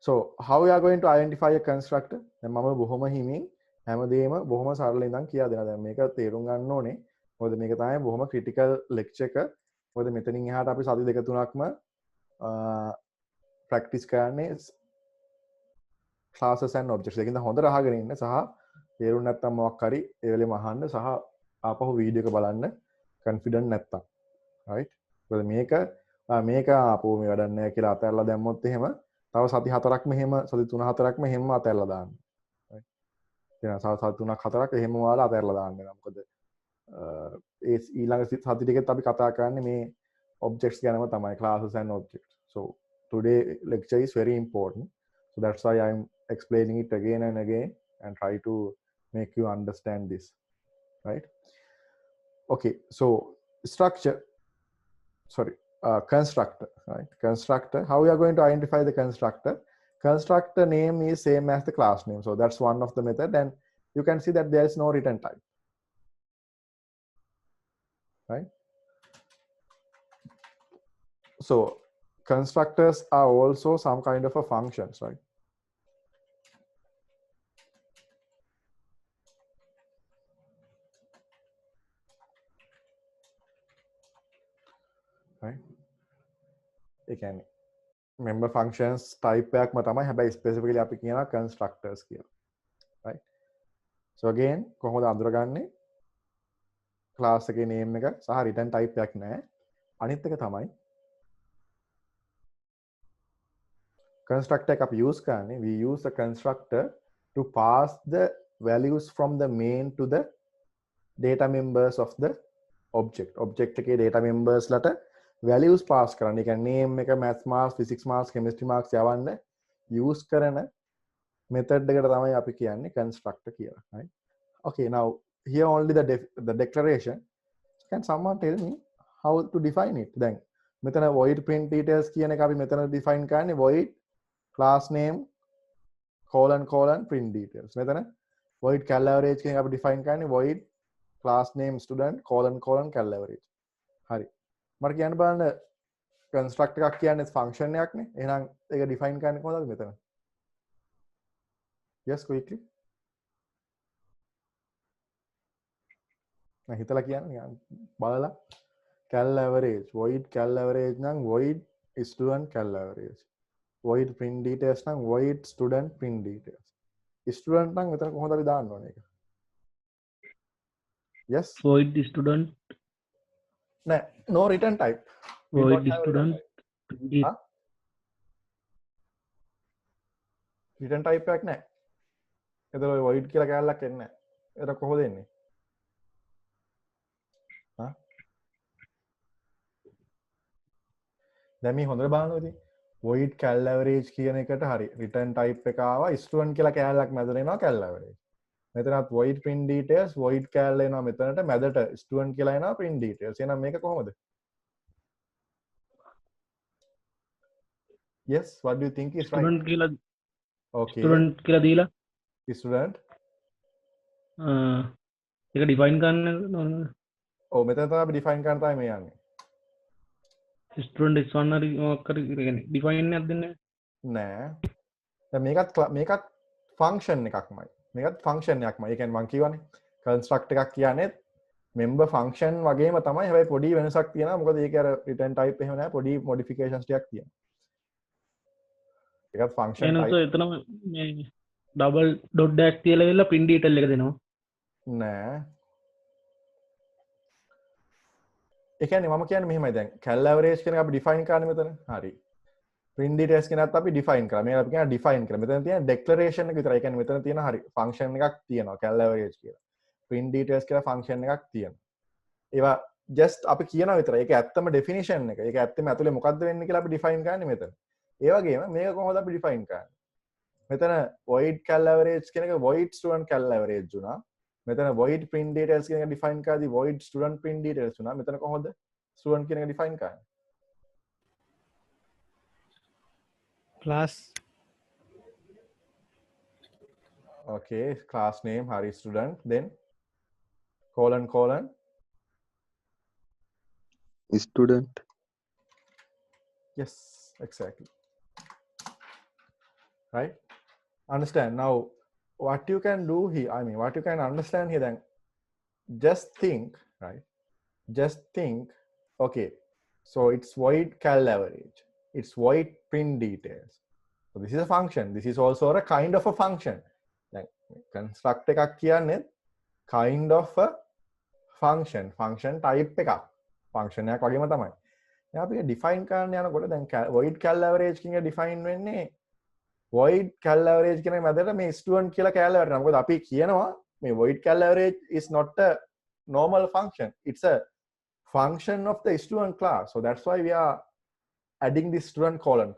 S1: So how we are going to identify a constructor? දැන් මම බොහොම හිමින් හැමදේම බොහොම සරල ඉඳන් කියා දෙනවා. දැන් මේක තේරුම් ගන්න ඕනේ. මොකද මේක තමයි බොහොම critical lecture එක. මොකද මෙතනින් එහාට අපි සති දෙක තුනක්ම practice කරන්නේ classes and objects. ඒකින්ද හොඳට අහගෙන ඉන්න සහ තේරුම් නැත්නම් මොකක් හරි ඒ වෙලෙම අහන්න සහ ආපහු වීඩියෝ එක බලන්න confident නැත්නම්. right? මොකද මේක ආපහු මේ වැඩක් නැහැ කියලා අතහැරලා දැම්මොත් එහෙම තව සති 4ක් මෙහෙම සති 3-4ක් මෙහෙම අතහැරලා දාන්න. right? එහෙනම් සති 3-4ක් එහෙම ඔයාලා අතහැරලා දාන්න වෙනවා. මොකද ඒ ඊළඟ සති ටිකෙත් අපි කතා කරන්නේ මේ objects ගැනම තමයි, classes and objects. So today lecture is very important. So that's why I'm explaining it again and again and try to make you understand this. Right? Okay, so constructor, right? Constructor, how we are going to identify the constructor? Constructor name is same as the class name, so that's one of the method, and you can see that there is no return type, right? So constructors are also some kind of a functions, right? Right? ඒ කියන්නේ member functions type එකක්ම තමයි, හැබැයි specifically අපි කියනවා constructors කියලා. right? So again කොහොමද අඳුරගන්නේ? class එකේ name එක සහ return type එකක් නැහැ. අනිත් එක තමයි constructor එක අපි use කරන්නේ, we use the constructor to pass the values from the main to the data members of the object එකේ data members ලට values pass කරන්න. ඒ කියන්නේ name එක, maths marks, physics marks, chemistry marks යවන්න use කරන method එකට තමයි අපි කියන්නේ constructor කියලා. right? Okay, now here only the declaration. Can someone tell me how to define it? දැන් මෙතන void print details කියන එක අපි මෙතන define කරන්නේ void class name print details. මෙතන void cal average කියන එක අපි define කරන්නේ void class name student cal average. හරි. මට කියන්න බලන්න construct එකක් කියන්නේ function එකක් නේ. එහෙනම් ඒක define කරන්නේ කොහොමද මෙතන? Yes, quickly. මම හිතලා කියන්නේ බලලා cal average, void cal average නම් void student cal average. void print details නම් void student print details. student නම් මෙතන කොහොමද අපි දාන්න ඕනේ ඒක? Yes,
S3: void student
S1: නෑ, no return type. We
S3: void
S1: don't have
S3: student
S1: huh? return type එකක් නෑ. එතකොට ඔය void කියලා කැලලක් එන්නේ නෑ. ඒක කොහොමද එන්නේ? හා? දැන් මේ හොඳට බලන්න ඉතින් void cal average කියන එකට හරි return type එක ආවා, student කියලා කැලලක් මැදට එනවා cal average. මෙතනත් void print details, void cal එනවා මෙතනට, මැදට student කියලා එනවා print details. එහෙනම් මේක කොහොමද? Yes, what do you think is
S3: student
S1: right?
S3: කියලා
S1: Okay,
S3: student කියලා දීලා
S1: student.
S3: ඒක define කරන්න ඕනද?
S1: ඔව් මෙතන තමයි අපි define කරන්න තමයි මේ යන්නේ.
S3: student is1 හරි මොකක් හරි කියන්නේ define එකක් දෙන්නේ
S1: නෑ. දැන් මේකත් function එකක්මයි. මේකත් function එකක්මයි. ඒ කියන්නේ මම කියවනේ construct එකක් කියන්නේ member function වගේම තමයි. හැබැයි පොඩි වෙනසක් තියෙනවා. මොකද ඒකේ අර return type එහෙම නෑ. පොඩි modifications ටිකක් තියෙනවා. ඒකත් function
S3: එහෙනම්
S1: type.
S3: එතනම මේ ඩබල් ඩොඩ්ඩක් තියලා වෙලා print detail එක දෙනවා.
S1: නෑ. ඒ කියන්නේ මම කියන්නේ මෙහෙමයි දැන් cal average කියන එක අපි define කරන්නේ මෙතන. හරි. print details කියනත් අපි define කරා. මේක අපි කියන define කරා. මෙතන තියෙන declaration එක විතරයි. ඒ කියන්නේ මෙතන තියෙන හරි function එකක් තියෙනවා cal average කියලා. print details කියලා function එකක් තියෙනවා. ඒවා just අපි කියනවා විතරයි. ඒක ඇත්තම definition එක. ඒක ඇත්තම ඇතුලේ මොකද්ද වෙන්නේ කියලා අපි define කරන්නේ මෙතන. ඒ වගේම මේක කොහොමද අපි define කරන්නේ? මෙතන void cal average කියන එක void student cal average වුණා. මෙතන void print details කියන එක define කරද්දී void student print details වුණා. මෙතන කොහොමද student කියන එක define කරන්නේ?
S2: class
S1: Okay, class name hari student, then colon
S4: student.
S1: yes, exactly, right? Understand now what you can do here, I mean what you can understand here, then just think, right? Just think, okay, so it's void cal average, it's void print details, so this is a function, this is also a kind of a function. Like construct එකක් කියන්නේ kind of a function type එකක්, function එකක් වගේම තමයි. දැන් අපි define කරන්න යනකොට දැන් void cal average කියන එක define වෙන්නේ void cal average කියන මැදට මේ student කියලා cal average. මොකද අපි කියනවා මේ void cal average is not a normal function, it's a function of the student class, so that's why we are adding this student colon.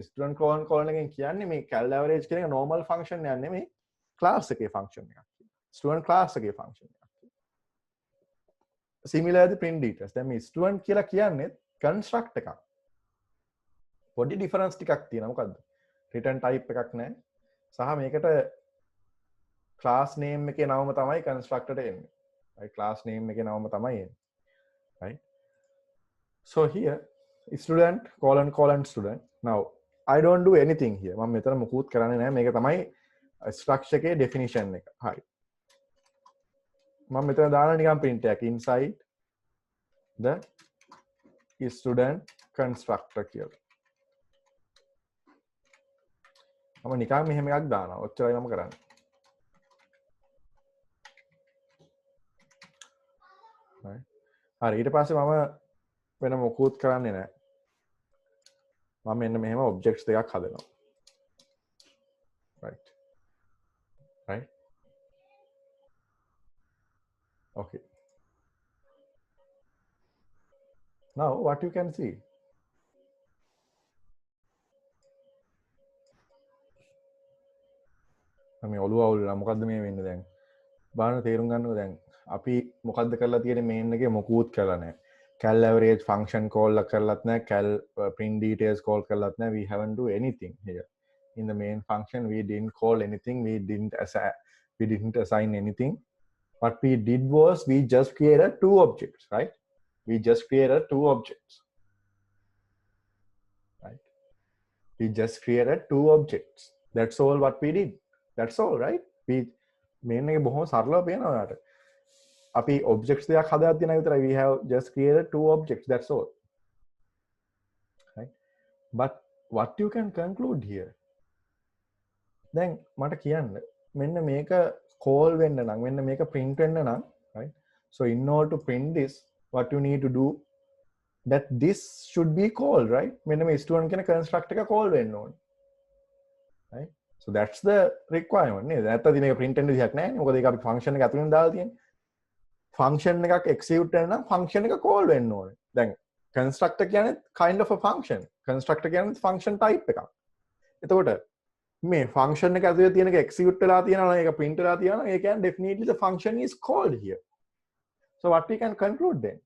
S1: Student colon එකෙන් කියන්නේ මේ cal average කියන එක normal function එකක් නෙමෙයි, class එකේ function එකක්. student class එකේ function එකක්. similarly print details, දැන් මේ student කියලා කියන්නේ construct එකක්. පොඩි difference ටිකක් තියෙනවා. මොකද්ද? return type එකක් නැහැ. සහ මේකට class name එකේ නමම තමයි constructor එකට එන්නේ. right? class name එකේ නමම තමයි එන්නේ. right? so here student colon student. now I don't do anything here. මම මෙතන මොකුත් කරන්නේ නැහැ. මේක තමයි structure එකේ definition එක. හරි. මම මෙතන දාලා නිකන් print එකක් inside the student constructor කියලා. මම නිකන් මෙහෙම එකක් දානවා. ඔච්චරයි මම කරන්නේ. right. හරි. ඊට පස්සේ මම වෙන මොකුත් කරන්නේ නැහැ. මම මෙන්න මෙහෙම objects දෙකක් හදනවා. right. okay, now what you can see, මේ ඔළුව අවුල්ලා මොකද්ද මේ වෙන්නේ දැන් බලන්න තේරුම් ගන්නකො දැන් අපි මොකද්ද කරලා තියෙන්නේ මේන් එකේ මොකුත් කරලා නැහැ cal average function call කරලත් නැහැ cal print details call කරලත් නැහැ we haven't do anything here in the main function. We didn't call anything, we didn't assign anything. What we did was we just created two objects, right? We just created two objects, right? We just created two objects. That's all what we did. That's all, right? We main එක බොහොම සරලව පේනවා ඔයාලට. අපි objects දෙකක් හදලා තියෙනවා විතරයි. We have just created two objects. That's all, right? But what you can conclude here, දැන් මට කියන්න මෙන්න මේක call වෙන්න නම් මෙන්න මේක print වෙන්න නම්, right? So in order to print this, what you need to do, that this should be called, right? මෙන්න මේ student කියන construct එක call වෙන්න ඕනේ, right? So that's the requirement නේද? නැත්නම් මේක print වෙන්න විදිහක් නැහැ නේ. මොකද ඒක අපි function එක ඇතුළෙන් දාලා තියෙන්නේ. function එකක් execute වෙන්න නම් function එක call වෙන්න ඕනේ. දැන් constructor කියන්නේ kind of a function. constructor කියන්නේ function type එකක්. එතකොට මේ function එක ඇතුලේ තියෙන එක execute වෙලා තියෙනවා නම් ඒක print වෙලා තියෙනවා නම් ඒ කියන්නේ definitely the function is called here. So what we can conclude then?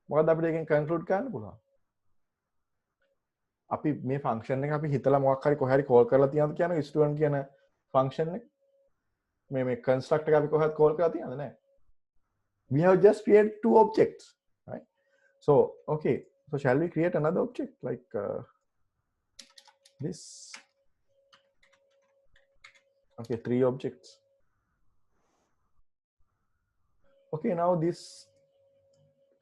S1: මොකද අපිට එකෙන් conclude කරන්න පුළුවන්? අපි මේ function එක අපි හිතලා මොකක් හරි කොහේ හරි call කරලා තියනද කියන student කියන function එක මේ construct එක අපි කොහොමද call කරලා තියනද නැහැ. We have just created two objects, right? So okay, so shall we create another object like this? Okay, three objects. Okay, now this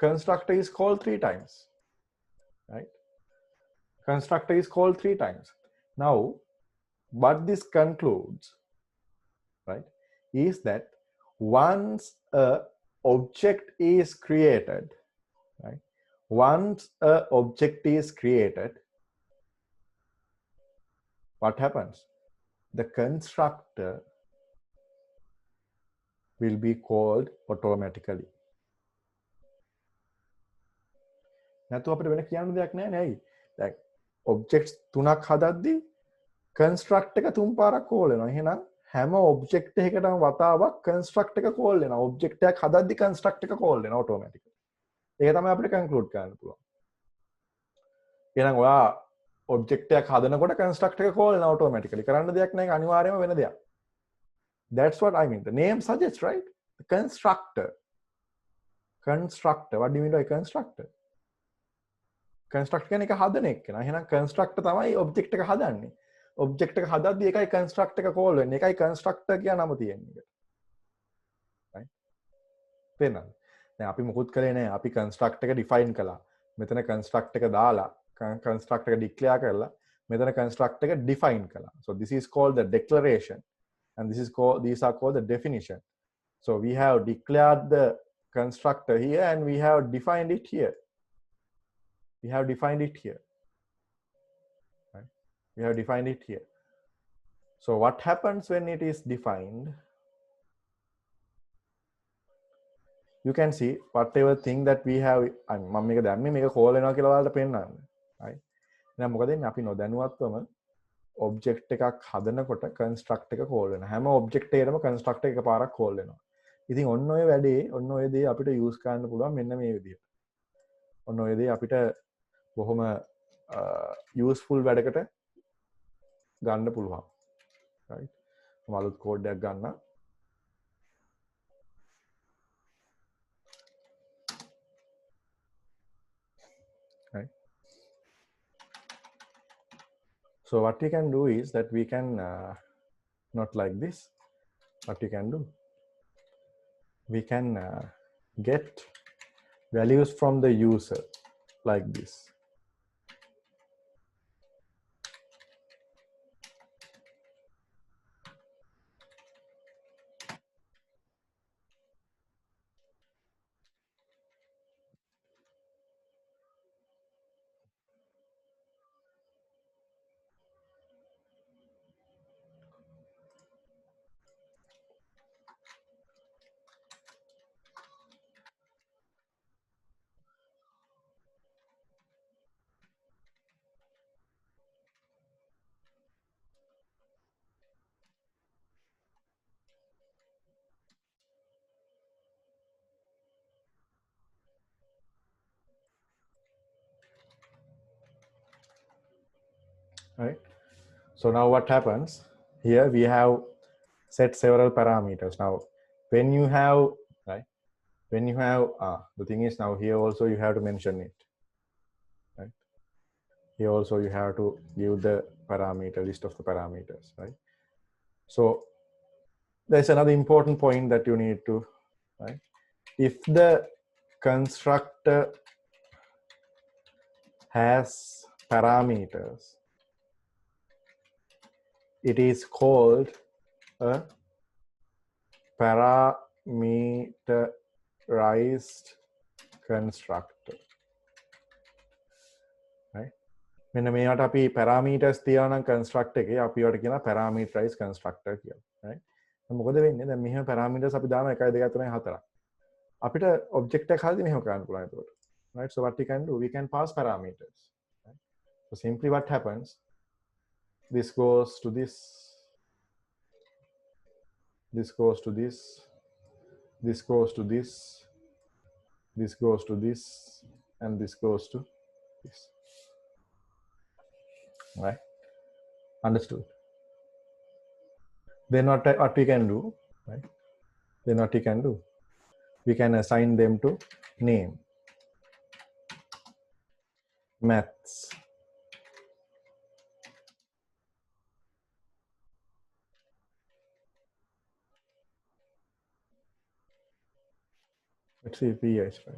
S1: constructor is called three times, right? Constructor is called three times. Now what this concludes, right, is that once a object is created, right, once a object is created, what happens? The constructor will be called automatically. නැතු අපිට වෙන කියන්න දෙයක් නැහැ නේ. ඇයි? දැන් objects තුනක් හදද්දී construct එක තුන් පාරක් call වෙනවා. එහෙනම් හැම object එකකටම වතාවක් construct එක call වෙනවා. object එකක් හදද්දී construct එක call වෙනවා automatically. ඒක තමයි අපිට conclude කරන්න පුළුවන්. එහෙනම් ඔයා object එකක් හදනකොට construct එක call වෙනවා automatically. කරන්න දෙයක් නැහැ. අනිවාර්යයෙන්ම වෙන දෙයක්. That's what I mean. The name suggests, right? The constructor. Constructor. What do you mean by constructor? Construct කියන එක හදන එක නා. එහෙනම් constructor තමයි object එක හදන්නේ. object එක හදද්දී ඒකයි construct එක call වෙන්නේ. ඒකයි constructor කියන නම තියෙන්නේ. right? තේරෙනවද? දැන් අපි මොකුත් කරේ නැහැ. අපි construct එක define කළා. මෙතන construct එක දාලා construct එක declare කරලා මෙතන construct එක define කළා. So this is called the declaration and these are called the definition. So we have declared the constructor here and we have defined it here. We have defined it here. Right? We have defined it here. So what happens when it is defined? You can see whatever thing that we have. මම මේක දැම්මේ මේක call වෙනවා කියලා ඔයාලට පෙන්නන්න. right? එහෙනම් මොකද වෙන්නේ? අපි නොදැනුවත්වම object එකක් හදනකොට construct එක call වෙනවා. හැම object එකකටම construct එක එකපාරක් call වෙනවා. ඉතින් ඔන්න ඔය වැඩේ, ඔන්න ඔය දේ අපිට use කරන්න පුළුවන් මෙන්න මේ විදිහට. ඔන්න ඔය දේ අපිට බොහොම useful වැඩකට ගන්න පුළුවන්. right? මම අලුත් code එකක් ගන්න. right? So what we can do is that we can not like this. What we can do? We can get values from the user like this. Right? So now what happens? Here we have set several parameters. Now, when you have, right? When you have, the thing is now here also you have to mention it. Right? Here also you have to give the parameter, list of the parameters, right? So there's another important point that you need to, right? If the constructor has parameters, it is called a parameterized constructor. Right? මෙන්න මේවට අපි parameters තියනවා නම් construct එකේ අපි ඒවට කියනවා parameterized constructor කියලා. right? මොකද වෙන්නේ? දැන් මෙහෙම parameters අපි දානවා 1 2 3 4. අපිට object එකක් හදලා මෙහෙම කරන්න පුළුවන් ඒකට. right? So what we can do? We can pass parameters. Right? So simply what happens? This goes to this, this goes to this, this goes to this, this goes to this, and this goes to this. Right? Understood? Then what we can do, right? Then what we can do? We can assign them to name. Maths. Let's see if he is right.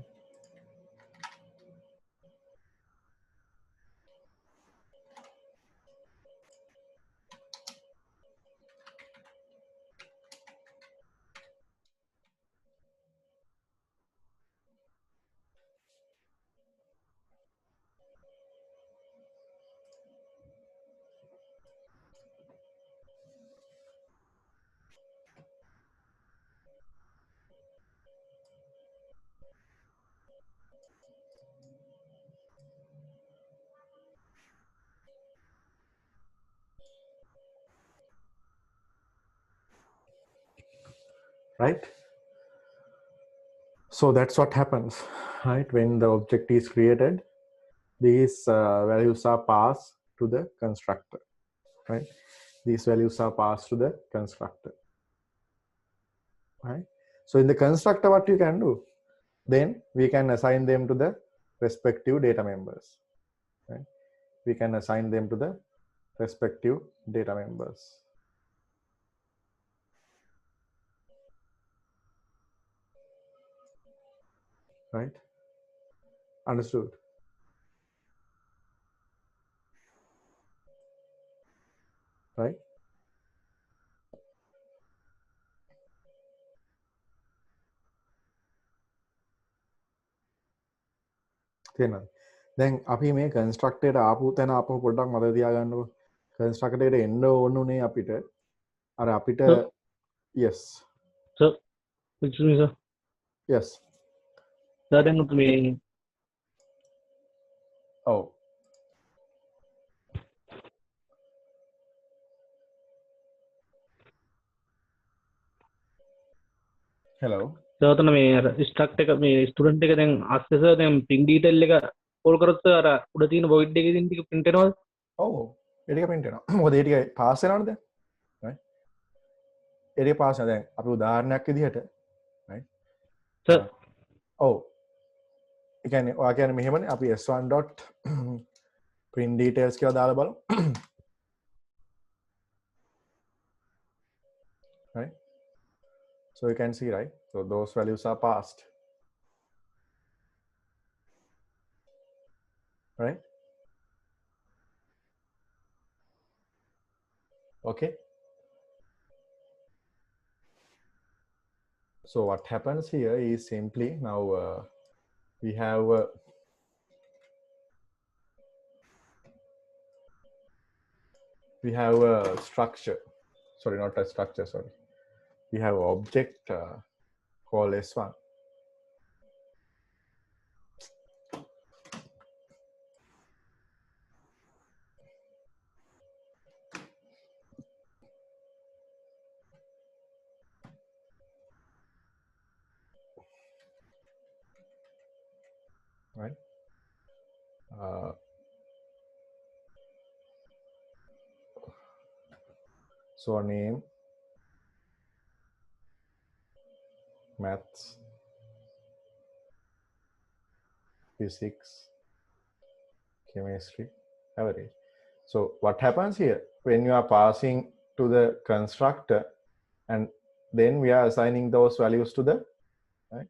S1: right? So that's what happens, right? When the object is created, these values are passed to the constructor, right? These values are passed to the constructor, right? So in the constructor, what you can do, then we can assign them to the respective data members, right? We can assign them to the respective data members, right? Understood? Right? තේරෙනවද? දැන් අපි මේ constructor එකට ආපු තැන අපව පොඩ්ඩක් මතක තියාගන්නකො. constructor එකට එන්න ඕනුනේ අපිට අර අපිට
S3: Sir.
S1: yes
S3: Sir, excuse me, sir.
S1: yes
S3: දැන් මේ
S1: oh hello
S3: සර්තන මේ අර ස්ට්‍රක්ට් එක මේ ස්ටුඩන්ට් එක දැන් ASCII සර් දැන් print detail එක කෝල් කරොත් sir අර උඩ තියෙන void එකේ තියෙන ටික print වෙනවද?
S1: ඔව් ඒ ටික print වෙනවා. මොකද ඒ ටික පාස් වෙනවද දැන්? right ඒ ටික පාස් වෙනවා. දැන් අපි උදාහරණයක් විදිහට right
S3: Sir,
S1: ඔව් ඒ කියන්නේ ඔයා කියන්නේ මෙහෙමනේ අපි s1. print details කියලා දාලා බලමු. right so you can see, right? So those values are passed, right? Okay, so what happens here is simply now we have a structure, sorry, not a structure, sorry, we have an object called s1, right? So name, maths, physics, chemistry, average. So what happens here when you are passing to the constructor and then we are assigning those values to the right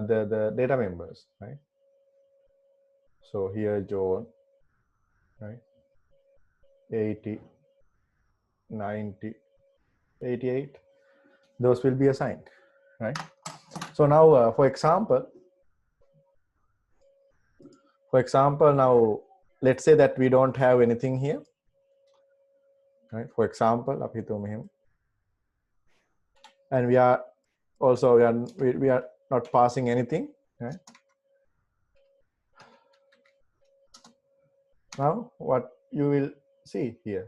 S1: the data members, right? So here John, right? 80, 90, 88, those will be assigned, right? So now for example now let's say that we don't have anything here, right? For example up here and we are also we are not passing anything, right? Now what you will see here,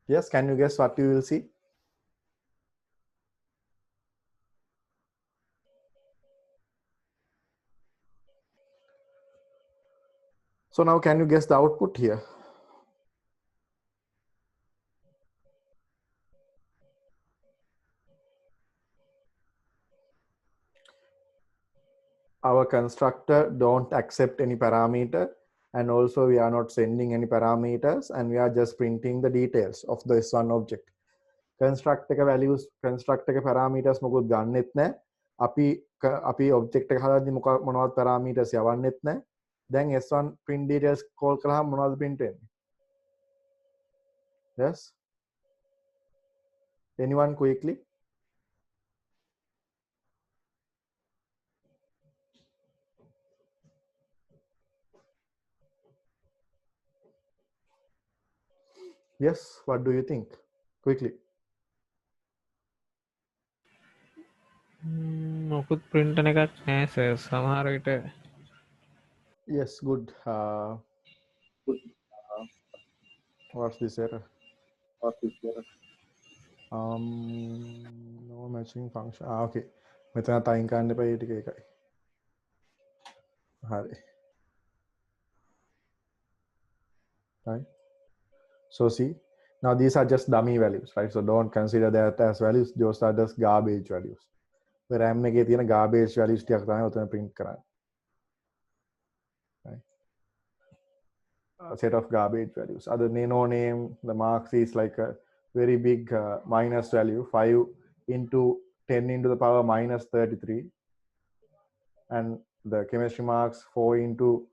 S1: yes, can you guess what you will see? So now can you guess the output here? Our constructor don't accept any parameter and also we are not sending any parameters and we are just printing the details of this one object. Construct එක values, construct එක parameters මොකුත් ගන්නෙත් නැහැ. අපි object එක හදද්දි මොනවද parameters යවන්නෙත් නැහැ. දැන් s1 print details call කළාම මොනවද print වෙන්නේ? Yes, anyone quickly? Yes, what do you think? Quickly.
S2: මොකුත් ප්‍රින්ටන එකක් නෑ සර් සමහර විට
S1: Yes, good. What's this error? No matching function. Okay. මෙතන තයින් කරන්න එපා ඒ ටික එකයි. හරි. Right. So see, now these are just dummy values, right? So don't consider that as values. Those are just garbage values. The RAM එකේ තියෙන garbage values ටිකක් තමයි උතන print කරන්නේ. Right. A set of garbage values. Other no name, the marks is like a very big minus value, 5 into 10 into the power minus 33, and the chemistry marks 4 into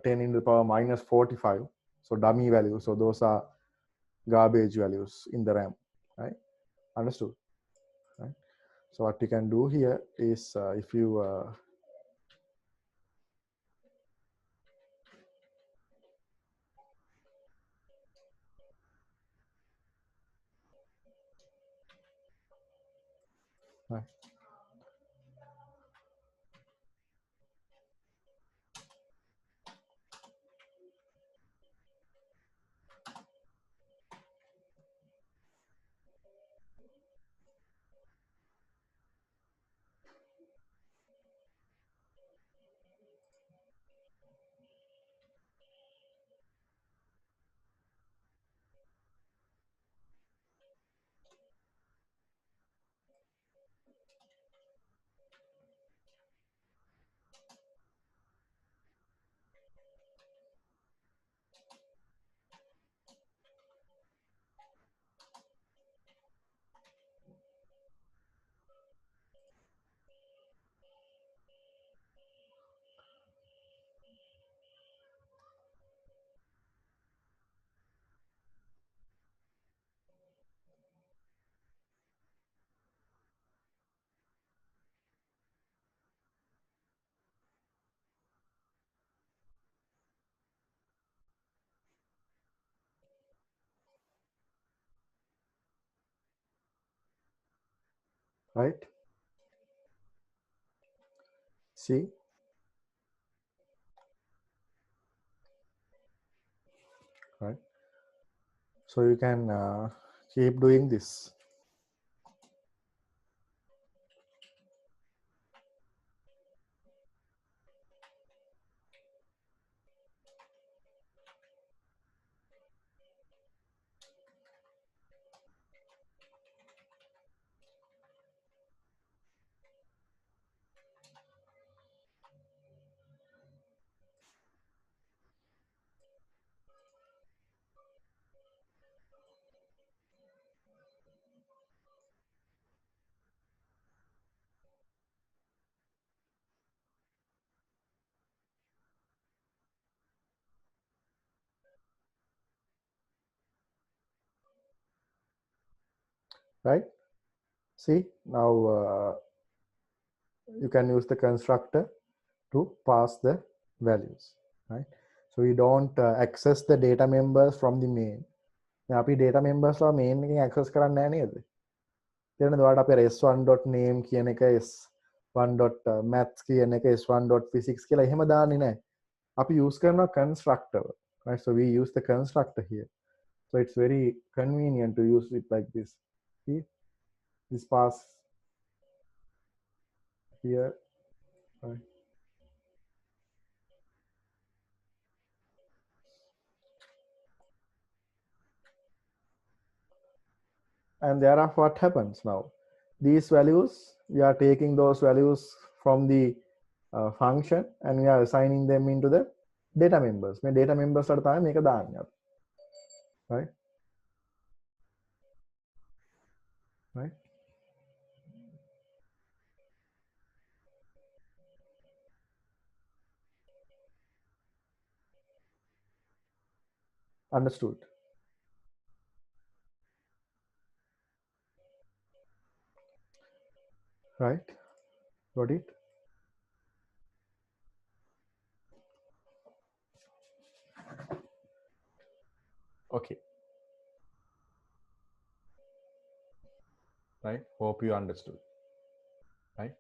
S1: 10 into the power minus 45. So dummy values. So those are garbage values in the RAM, right? Understood, right? So what you can do here is if you right. Right. See, right. So you can keep doing this. Right. See, now you can use the constructor to pass the values, right? So we don't access the data members from the main. Now අපි data members ලා main එකෙන් access කරන්නේ නැහැ නේද? තේරෙනවද? ඔයාලට අපි s1.name කියන එක s1.maths කියන එක s1.physics කියලා එහෙම දාන්නේ නැහැ. අපි use කරනවා constructor, right? So we use the constructor here. So it's very convenient to use it like this. See, this pass here, right? And thereafter what happens now? These values, we are taking those values from the function and we are assigning them into the data members. මේ data members වලට තමයි මේක දාන්නේ අපි. Right? Right? Understood. Right? Got it? Okay. Right? Hope you understood. Right?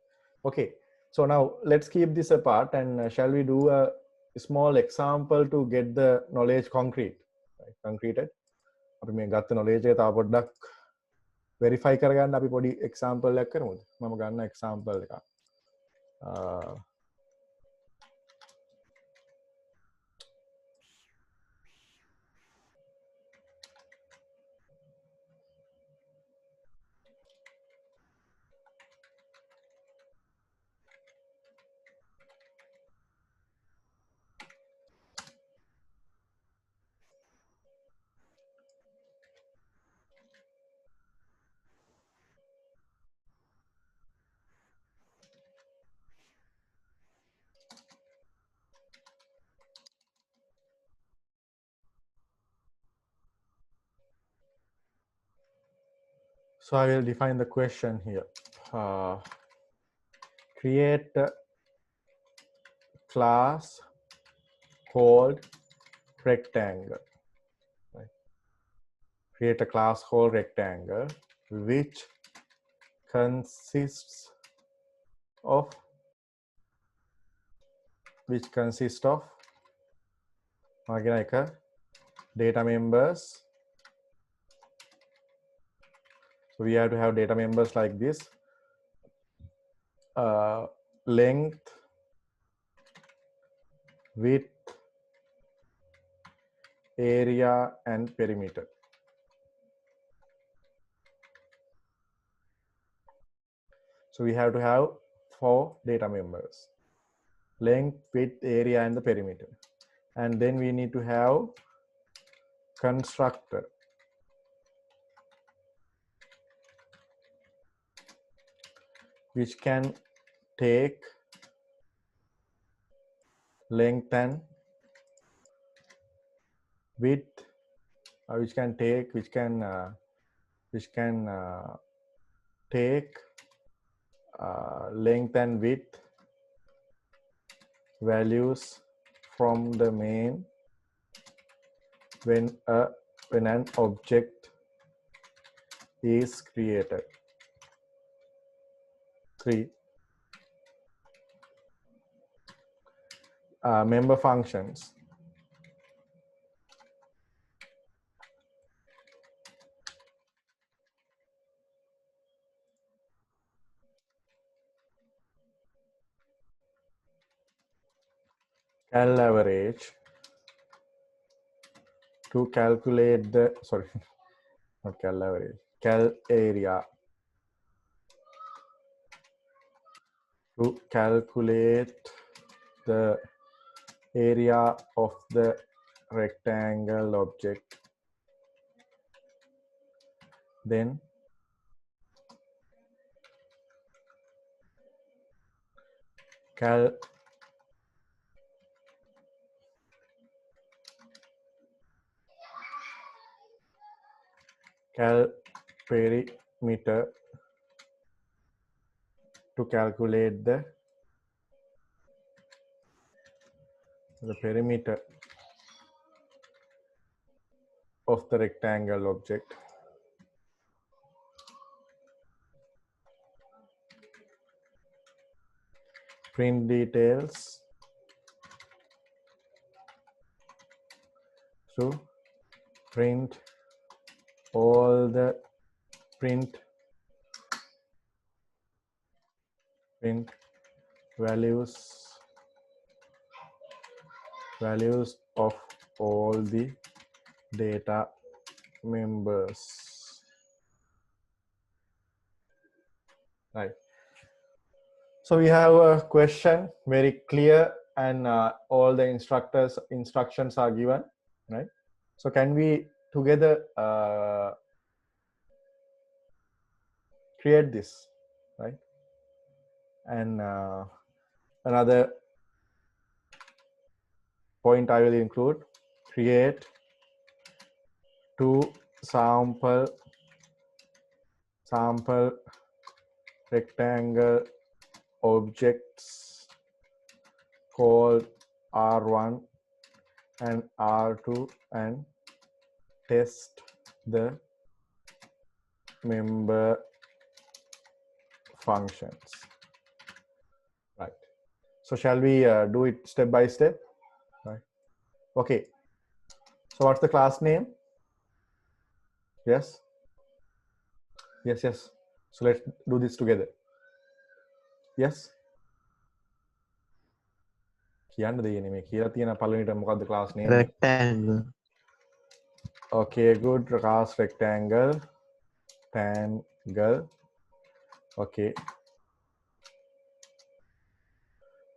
S1: Okay. So now let's keep this apart and shall we do a small example to get the knowledge concrete? Right? Concreted. අපි මේ ගත්ත knowledge එක තව පොඩ්ඩක් verify කරගන්න අපි පොඩි example එකක් කරමුද? මම ගන්න example එකක්. So I will define the question here. Create a class called rectangle. Right? Create a class called rectangle, which consists of data members. So we have to have data members like this. Length, width, area, and perimeter. So we have to have 4 data members: length, width, area, and the perimeter. And then we need to have constructor, which can take length and width, which can take length and width values from the main when an object is created. 3. Member functions. Cal average to calculate the, sorry, not cal average, cal area to calculate the area of the rectangle object. Then cal perimeter to calculate the perimeter of the rectangle object. Print details to print all the print values of all the data members. Right. So we have a question, very clear, and all the instructions are given, right? So can we together create this, right? And another point I will include: create 2 sample rectangle objects called R1 and R2 and test the member functions. Right. So shall we do it step by step? Right. Okay. So what's the class name? Yes. Yes, yes. So let's do this together. Yes. කියන්න දෙයනේ මේ කියලා තියෙන පළවෙනිට මොකද්ද class name එක?
S4: Rectangle.
S1: Okay, good. Class rectangle. Tangle. Okay.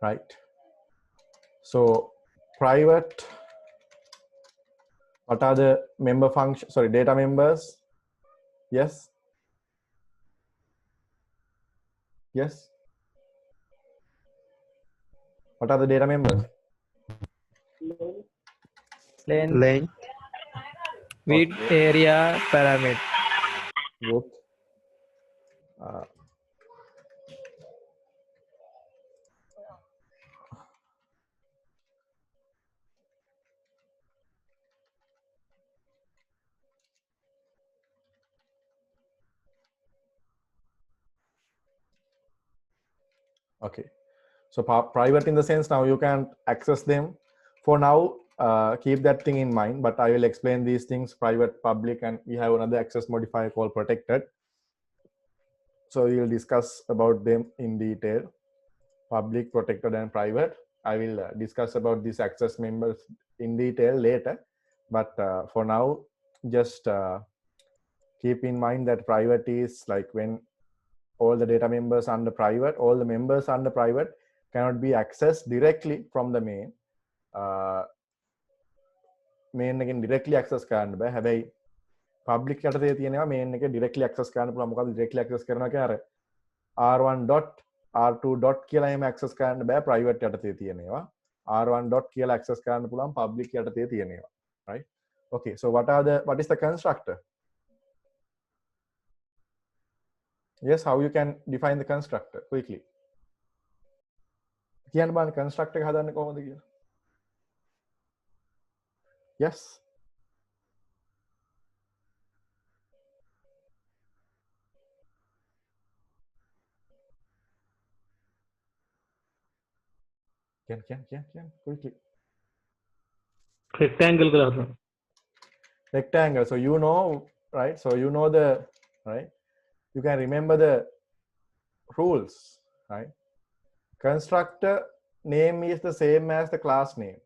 S1: Right. So private. What are the member function? Sorry, data members. Yes. Yes. What are the data members?
S2: length,
S4: Length.
S2: width, area, parameter.
S1: Good. Uh, okay. So private in the sense now you can access them. For now, keep that thing in mind, but I will explain these things private, public, and we have another access modifier called protected. So we will discuss about them in detail. Public, protected, and private. I will discuss about these access members in detail later. But for now, just keep in mind that private is like when all the data members under private, all the members under private cannot be accessed directly from the main. Main again directly access කරන්න බෑ. හැබැයි public යටතේ තියෙනවා main එක directly access කරන්න පුළුවන්. මොකද directly access කරනවා කියන්නේ r1 dot r2 dot කියලා එහෙම access කරන්න බෑ private යටතේ තියෙනවා. r1 dot කියලා access කරන්න පුළුවන් public යටතේ තියෙනවා. Right? Okay, so what is the constructor? Yes, how you can define the constructor quickly? කියන්න බලන්න constructor එක හදන්නේ කොහොමද කියලා. Yes. Can quickly.
S3: rectangle කියලා හදනවා.
S1: Rectangle. So you know, right? So you know the, right? You can remember the rules, right? Constructor name is the same as the class name.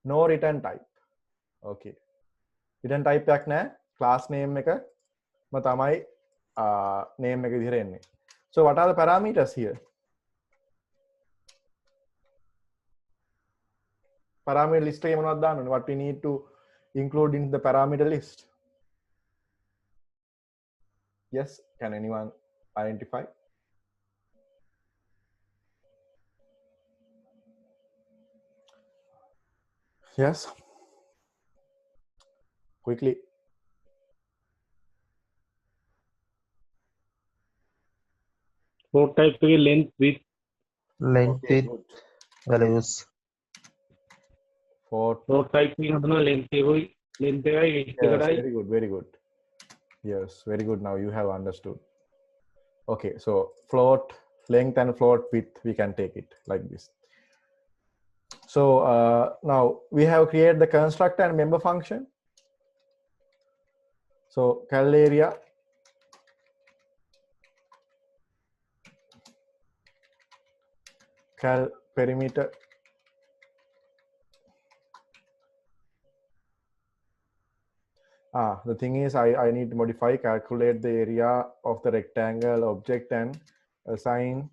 S1: No return type. Okay. Return type එකක් නැහැ. Class name එකම තමයි name එක විදිහට එන්නේ. So what are the parameters here? Parameter list එකේ මොනවද දාන්න ඕනේ? What we need to include in the parameter list? Yes, can anyone identify? Yes. Quickly.
S3: float type එකේ length width
S4: Length
S1: Okay,
S4: with
S1: good.
S4: values.
S3: float type එකේ හදනවා length එකයි width එකයි width
S1: Yes,
S3: එකයි
S1: very good, very good. Yes, very good. Now you have understood. Okay, so float length and float width, we can take it like this. So now we have created the constructor and member function. So cal area, cal perimeter, the thing is I need to modify, calculate the area of the rectangle object and assign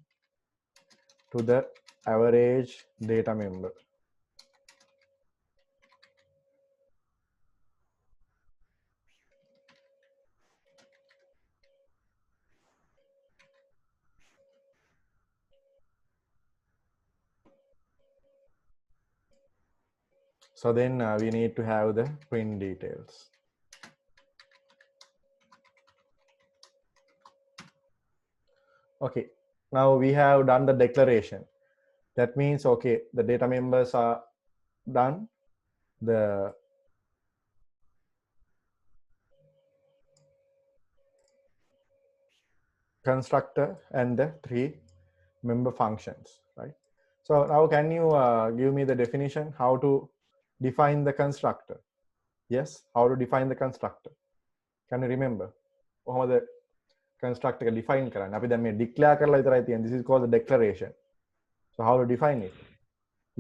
S1: to the average data member. So then we need to have the print details. Okay, now we have done the declaration. That means, okay, the data members are done. The constructor and the 3 member functions, right? So now can you give me the definition, how to define the constructor? Yes, how to define the constructor? Can you remember? කොහොමද construct එක define කරන්න. අපි දැන් මේ declare කරලා විතරයි තියෙන්නේ. This is called the declaration. So how to define it?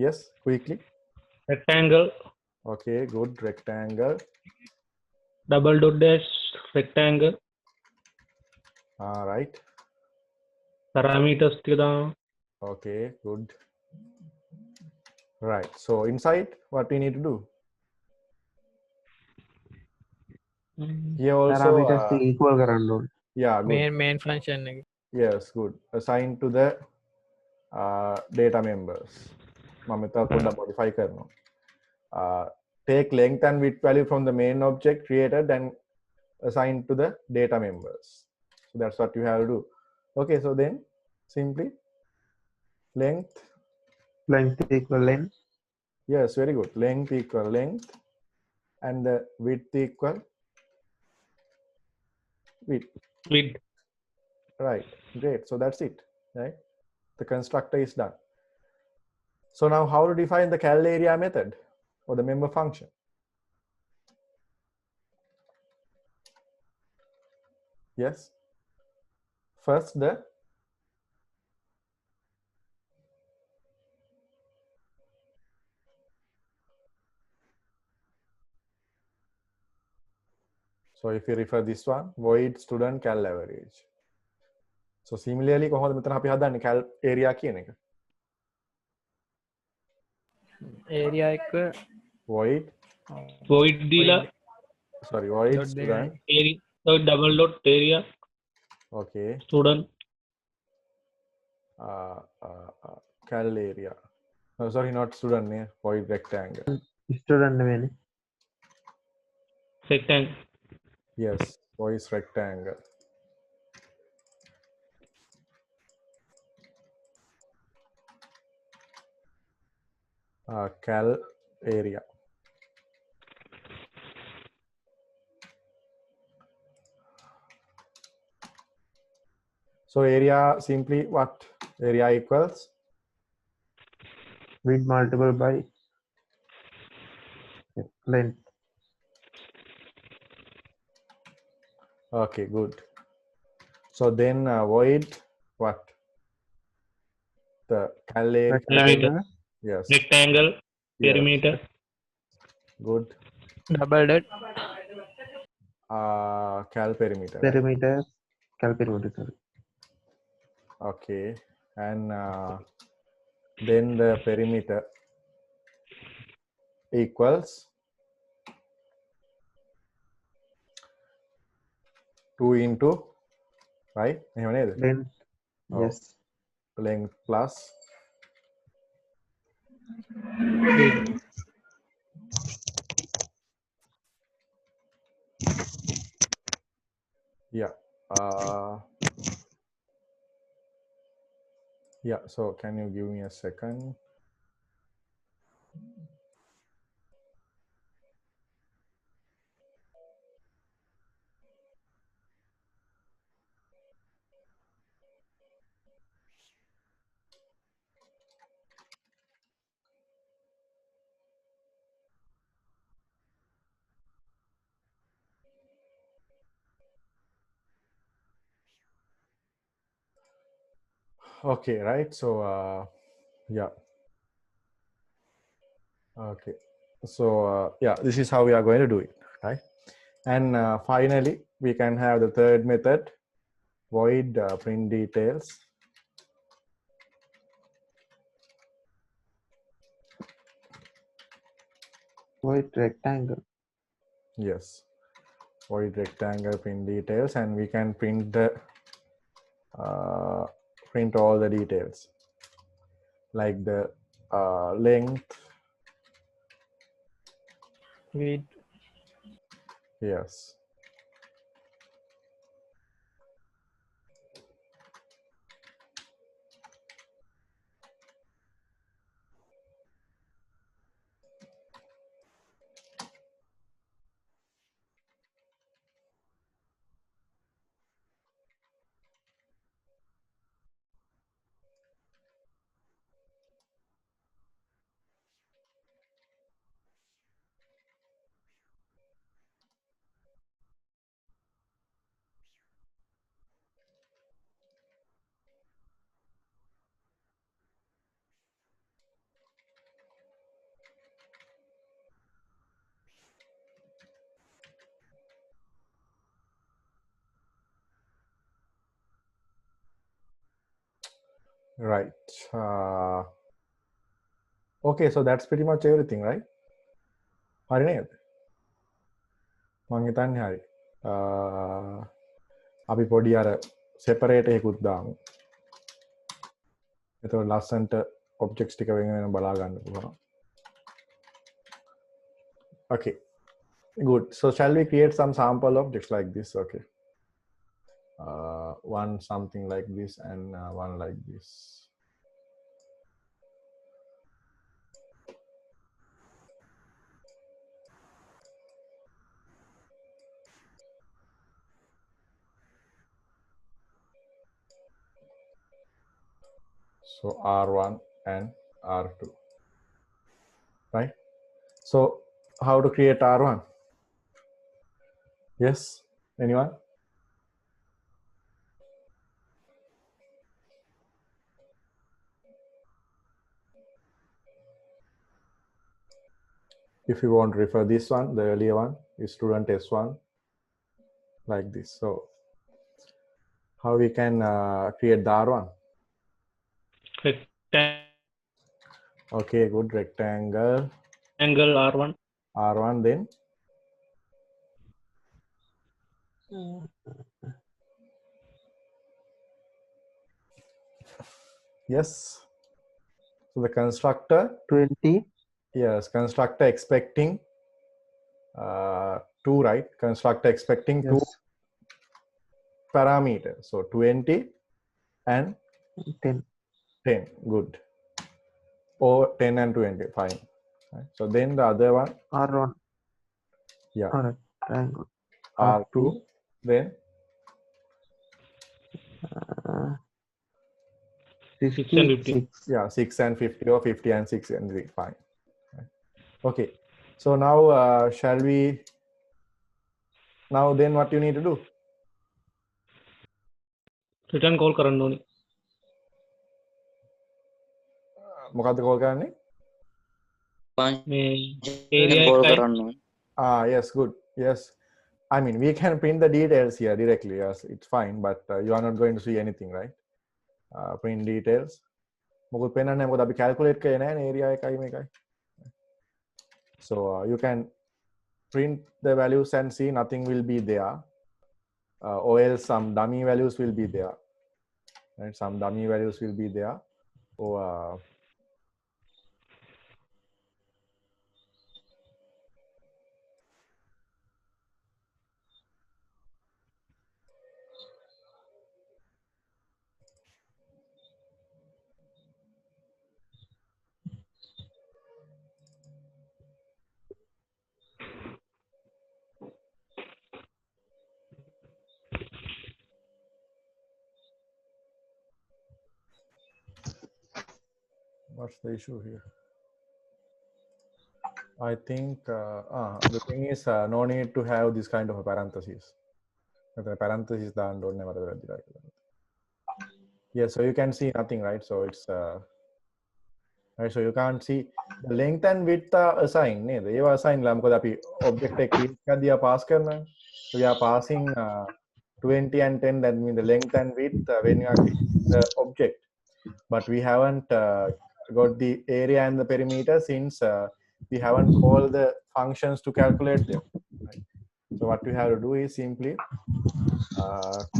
S1: Yes, quickly.
S3: rectangle
S1: Okay, good. Rectangle.
S3: double dot dash rectangle
S1: All right.
S3: parameters ටික දානවා.
S1: Okay, good. Right. So inside, what we need to do? Here also,
S4: parameters equal කරන්න ඕනේ.
S1: yeah, good.
S2: main function එක.
S1: Yes, good. Assign to the data members. මම මෙතන පොඩ්ඩක් modify කරනවා. Take length and width value from the main object created and assign to the data members. So that's what you have to do. Okay, so then simply length.
S4: length equal length,
S1: Yes, very good. Length equal length and the width equal width.
S3: with
S1: Right. Great. So that's it. Right. The constructor is done. So now how to define the cal area method or the member function? Yes. First the so if you refer this one, void student cal average. So similarly කොහොමද මෙතන අපි හදන්නේ cal area කියන එක?
S2: area එක
S1: Void,
S3: void දීලා
S1: void
S2: Dot
S1: student.
S3: area so double dot area
S1: Okay.
S3: student
S1: Cal area. Oh, sorry, not student name. Void rectangle.
S4: student නෙවෙයිනේ.
S3: rectangle
S1: Yes, voice rectangle. Cal area. So area simply what? Area equals
S4: width multiple by length.
S1: okay, good. So then void what? The cal area.
S4: Rectangle,
S1: Yes,
S3: rectangle
S1: yes,
S3: perimeter
S1: good.
S2: double dot
S1: Cal perimeter. Right?
S4: perimeter, cal perimeter, sorry.
S1: Okay, and then the perimeter equals 2 into right? එහෙම නේද?
S4: Length,
S1: Oh.
S4: yes.
S1: Length plus yeah. Yeah, so can you give me a second? Okay, right? So yeah. Okay. So yeah, this is how we are going to do it, right? And finally, we can have the third method, void print details.
S4: Void rectangle.
S1: Yes, void rectangle print details, and we can print the print all the details like the length.
S2: with
S1: Yes. Right. Okay, so that's pretty much everything, right? හරි නේද? මං හිතන්නේ හරි. අපි පොඩි අර සෙපරේටර් එකකුත් දාමු. එතකොට ලස්සන්ට ඔබ්ජෙක්ට්ස් ටික වෙන වෙනම බලා ගන්න පුළුවන්. Okay, good. So shall we create some sample objects like this? Okay. One something like this and one like this. So R1 and R2, right? So how to create R1? Yes, anyone? If you want to refer this one, the earlier one is student S1, like this. So how we can create the R1? Okay, good. Rectangle
S3: Angle R1.
S1: R1, then yes. So the constructor,
S4: 20.
S1: yes, constructor expecting 2, right? Constructor expecting
S4: Yes.
S1: 2 parameters. So 20 and
S4: 10.
S1: 10, good. Or 10 and 20, fine. Right. So then the other one,
S4: R1.
S1: yeah,
S4: Alright. Triangle.
S1: R2, then
S4: Uh,
S3: 6 and 50.
S4: 56.
S1: yeah, 6 and 50 or 50 and 6 and 3, fine. Right. Okay, so now shall we, now then what you need to do?
S3: Return call කරන්න ඕනේ.
S1: මොකද්ද call කරන්නේ?
S3: මේ area
S5: call
S3: එකයි
S5: කරන්න ඕනේ.
S1: Yes, good. Yes, I mean we can print the details here directly. Yes, it's fine, but you are not going to see anything, right? Print details. මොකද පේනන්නේ මොකද අපි calculate කරේ නැහැ නේ area එකයි මේකයි. So you can print the values and see nothing will be there, or else some dummy values will be there, right? Some dummy values will be there, or what's the issue here? I think the thing is no need to have this kind of a parenthesis. The parenthesis දාන්න ඕනේ මට වැරදිලා කියලා. Yes, so you can see nothing, right? So it's right, so you can't see the length and width are assigned නේද? ඒවා assign ලා මොකද අපි object එක click කරලා pass කරනවා. So we are passing 20 and 10, that means the length and width when you are clicking the object, but we haven't got the area and the perimeter since we haven't called the functions to calculate them, right? So what we have to do is simply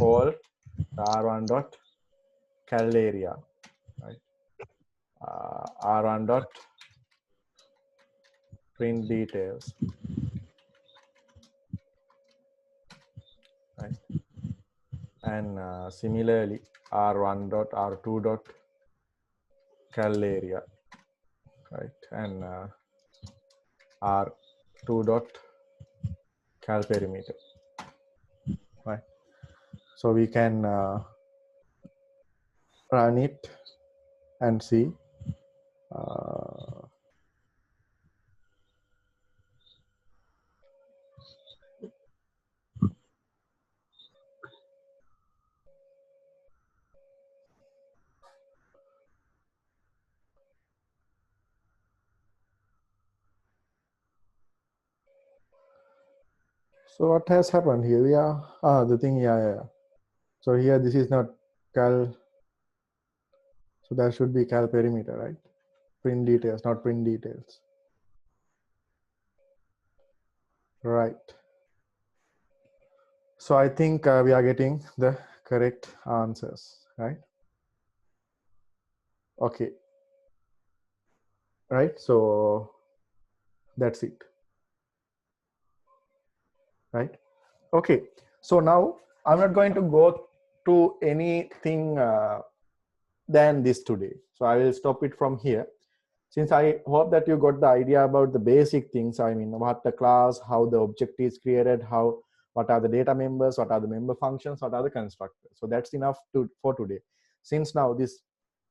S1: call r1 dot cal area, right? R1 dot print details, right? And similarly R1 dot R2 dot cal area, right? And R2 dot cal perimeter, right? So we can run it and see so what has happened here? We are the thing, yeah. So here this is not cal. So So that should be cal perimeter, right? Print details, not print details. Right. So I think we are getting the correct answers, right? Okay. Right. So that's it. Right. Okay. So now I'm not going to go to anything than this today. So I will stop it from here. Since I hope that you got the idea about the basic things, I mean, what the class, how the object is created, what are the data members, what are the member functions, what are the constructors. So that's enough for today. Since now this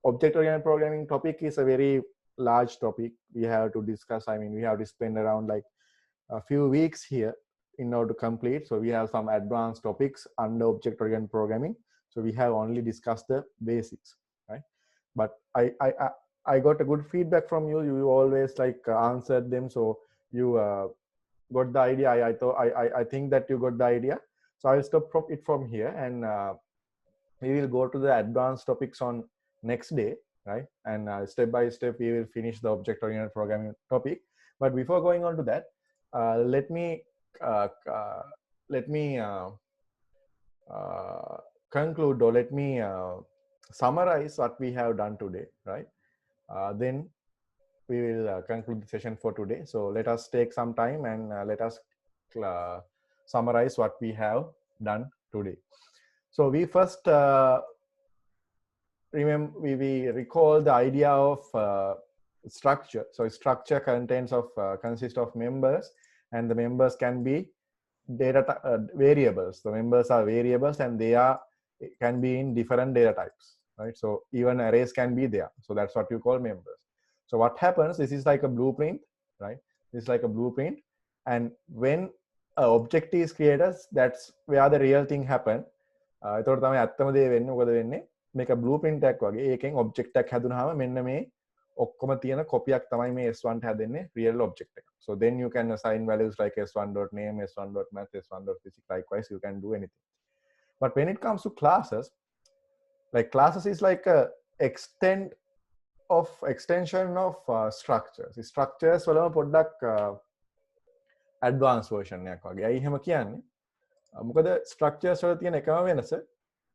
S1: object-oriented programming topic is a very large topic, we have to discuss. I mean, we have to spend around like a few weeks here in order to complete. So we have some advanced topics under object-oriented programming. So we have only discussed the basics, right? But I got a good feedback from you. You always like answered them, so you got the idea. I think that you got the idea. So I'll stop it from here, and we will go to the advanced topics on next day, right? And step by step we will finish the object-oriented programming topic. But before going on to that, let me conclude, or let me summarize what we have done today, right? Then we will conclude the session for today. So let us take some time and let us summarize what we have done today. So we first remember, we recall the idea of structure. So structure consists of members, and the members can be data variables. The members are variables, and can be in different data types, right? So even arrays can be there. So that's what you call members. So what happens, this is like a blueprint, right? This is like a blueprint, and when an object is created, that's where the real thing happen. එතකොට තමයි ඇත්තම දේ වෙන්නේ. මොකද වෙන්නේ, මේක blueprint එකක් වගේ. ඒකෙන් object එකක් හැදුනහම මෙන්න මේ ඔක්කොම තියෙන කොපියක් තමයි මේ S1 ට හැදෙන්නේ real object එක. So then you can assign values like s1.name, s1.math, s1.physics. Likewise, you can do anything. But when it comes to classes, like classes is like a extension of structures. Structures වලම පොඩ්ඩක් advanced version එකක් වගේ. අයි එහෙම කියන්නේ. මොකද structures වල තියෙන එකම වෙනස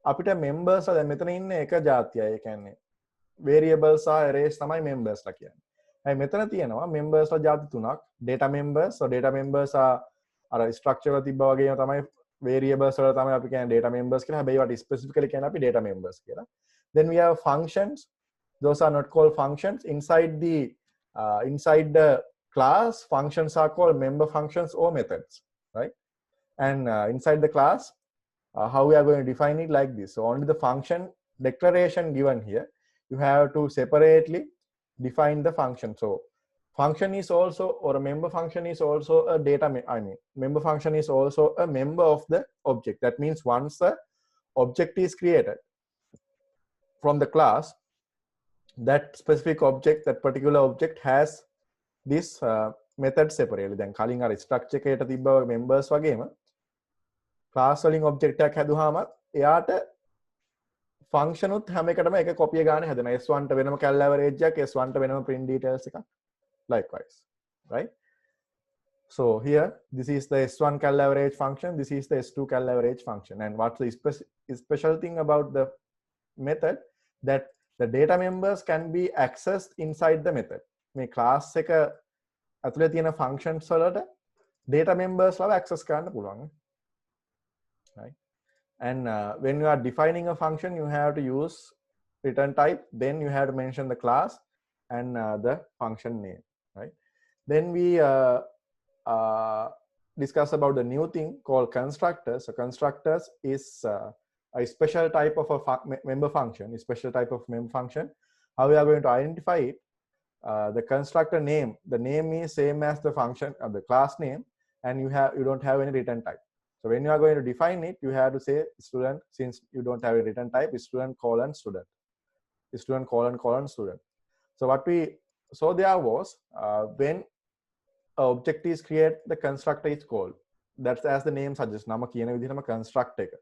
S1: අපිට members දැන් මෙතන ඉන්නේ එක જાතියයි. ඒ කියන්නේ variables සහ arrays තමයි members ලා කියන්නේ.ហើយමෙතන තියෙනවා members ලා જાති තුනක්. data members. So data members are අර structure වල තිබ්බා වගේම තමයි variables වල තමයි අපි කියන්නේ data members කියලා. හැබැයි ඒවට specifically කියන්නේ අපි data members කියලා. Then we have functions. Those are not called functions. Inside the class, functions are called member functions or methods, right? And inside the class, how we are going to define it like this. So only the function declaration given here, you have to separately define the function. So function is also, or a member function is also a member function is also a member of the object. That means once the object is created from the class, that specific object, that particular object has this method separately. Then calling our structure එකකට තිබ්බ members වගේම class වලින් object එකක් හැදුවාම එයාට function උත් හැම එකටම එක copy එක ගන්න හැදෙනවා. S1 ට වෙනම cal average එකක්, S1 ට වෙනම print details එකක්. Likewise, right? So here, this is the S1 cal average function, this is the S2 cal average function. And what's the special thing about the method, that the data members can be accessed inside the method. මේ class එක ඇතුලේ තියෙන functions වලට data members ලව access කරන්න පුළුවන්, right? And when you are defining a function, you have to use return type, then you have to mention the class and the function name, right? Then we discuss about the new thing called constructors. So constructors is a special type of a member function, a special type of member function. How we are going to identify it? The constructor name, the name is same as the function of the class name, and you don't have any return type. So when you are going to define it, you have to say student, since you don't have a return type, is student colon student, is student colon student. So what we saw there was when an object is created, the constructor is called. That's as the name suggests. නම කියන විදිහටම construct එක.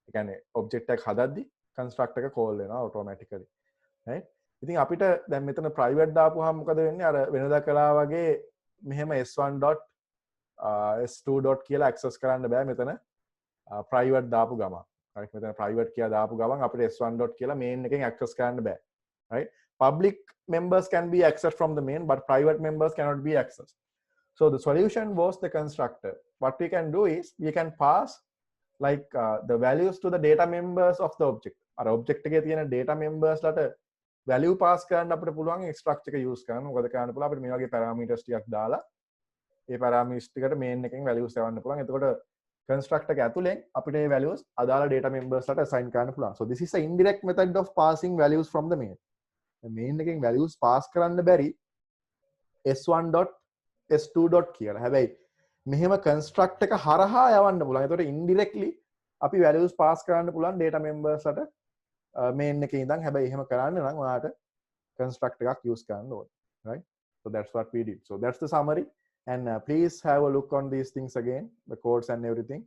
S1: ඒ කියන්නේ object එක හදද්දි constructor එක call වෙනවා automatically. right? ඉතින් අපිට දැන් මෙතන private දාපුවාම මොකද වෙන්නේ? අර වෙනදා කළා වගේ මෙහෙම s1 dot s2 dot කියලා access කරන්න බෑ මෙතන private දාපු ගමන්. right? මෙතන private කියලා දාපු ගමන් අපිට s1 dot කියලා main එකෙන් access කරන්න බෑ. right? Public members can be accessed from the main, but private members cannot be accessed. So the solution was the constructor. What we can do is we can pass like the values to the data members of the object. Our object එකේ තියෙන data members ලට value pass කරන්න අපිට පුළුවන් structure එක use කරන්න. මොකද කරන්න පුළුවන් අපිට මේ වගේ parameters ටිකක් දාලා ඒ parameters ටිකට main එකෙන් values යවන්න පුළුවන්. එතකොට constructor එක ඇතුලෙන් අපිට මේ values අදාළ data members ලට assign කරන්න පුළුවන්. So this is an indirect method of passing values from the main. main එකෙන් values pass කරන්න බැරි s1 dot s2 dot කියලා. හැබැයි මෙහෙම construct එක හරහා යවන්න පුළුවන්. එතකොට indirectly අපි values pass කරන්න පුළුවන් data members ලට main එකේ ඉඳන්. හැබැයි එහෙම කරන්න නම් ඔයාලට construct එකක් use කරන්න ඕනේ. right? So that's what we did. So that's the summary, and please have a look on these things again, the codes and everything.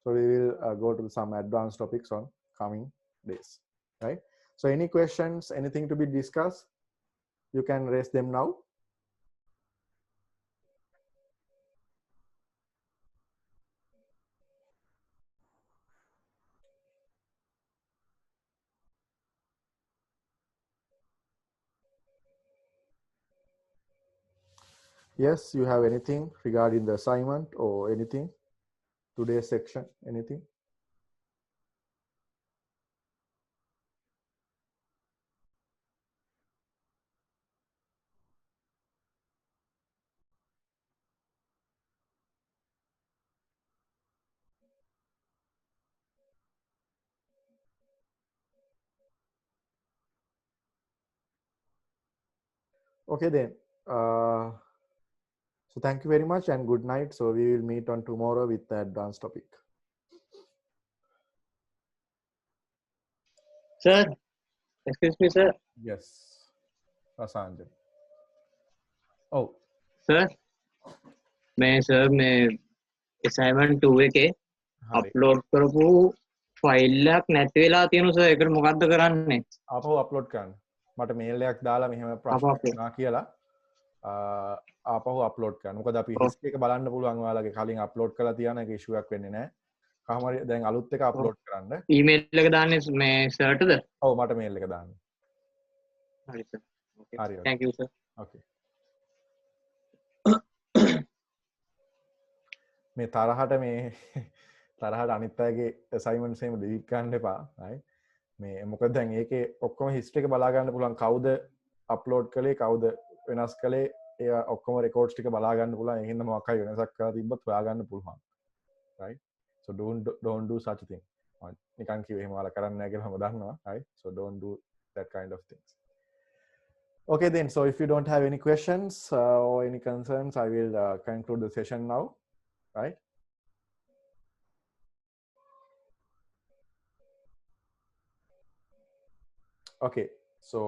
S1: So we will go to some advanced topics on coming days. Right? So any questions, anything to be discussed, you can raise them now. Yes, you have anything regarding the assignment or anything? Today's section, anything? Okay then. So thank you very much and good night. So we will meet on tomorrow with the advanced topic.
S5: Sir, excuse me, sir.
S1: Yes, Rasanjan. Oh,
S5: Sir, मैं assignment 2 එකේ
S1: හරි.
S5: upload කරපු file එකක් නැති වෙලා තියෙනවා sir. ඒකට මොකද්ද කරන්නේ?
S1: ආපහු අප්ලෝඩ් කරන්න. මට මේල් එකක් දාලා මෙහෙම
S5: ආපහු
S1: ප්‍රශ්න
S5: upload.
S1: වුණා කියලා ආපහු අප්ලෝඩ් කරන්න. මොකද අපි history එක බලන්න පුළුවන් ඔයාලගේ කලින් අප්ලෝඩ් කරලා තියන එක issue එකක් වෙන්නේ නැහැ. කොහොම හරි දැන් අලුත් එක අප්ලෝඩ් කරන්න.
S5: email එක දාන්නේ මේ sir ටද?
S1: ඔව් මට මේල් එක දාන්න.
S5: හරි sir. Okay.
S1: හරි.
S5: Thank you sir.
S1: Okay. මේ තරහට අනිත් අයගේ assignments එහෙම delete කරන්න එපා. right? මේ මොකද දැන් ඒකේ ඔක්කොම history එක බලා ගන්න පුළුවන් කවුද upload කළේ කවුද වෙනස් කළේ ඒ ඔක්කොම records ටික බලා ගන්න පුළුවන්. ඒකින්ද මොකක් හරි වෙනසක් කරලා තිබ්බොත් හොයා ගන්න පුළුවන්. right? So don't do such a thing. නිකන් කිව්ව එහෙම ඔයාලා කරන්නේ නැහැ කියලා මම දන්නවා. right? So don't do that kind of things. Okay then, so if you don't have any questions or any concerns, I will conclude the session now. Right? Okay, so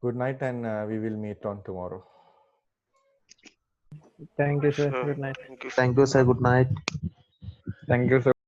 S1: good night and we will meet on tomorrow.
S2: Thank you, sir.
S6: Sure.
S2: Good night.
S6: Thank you.
S4: Thank you, sir. Good night.
S2: Thank you, sir.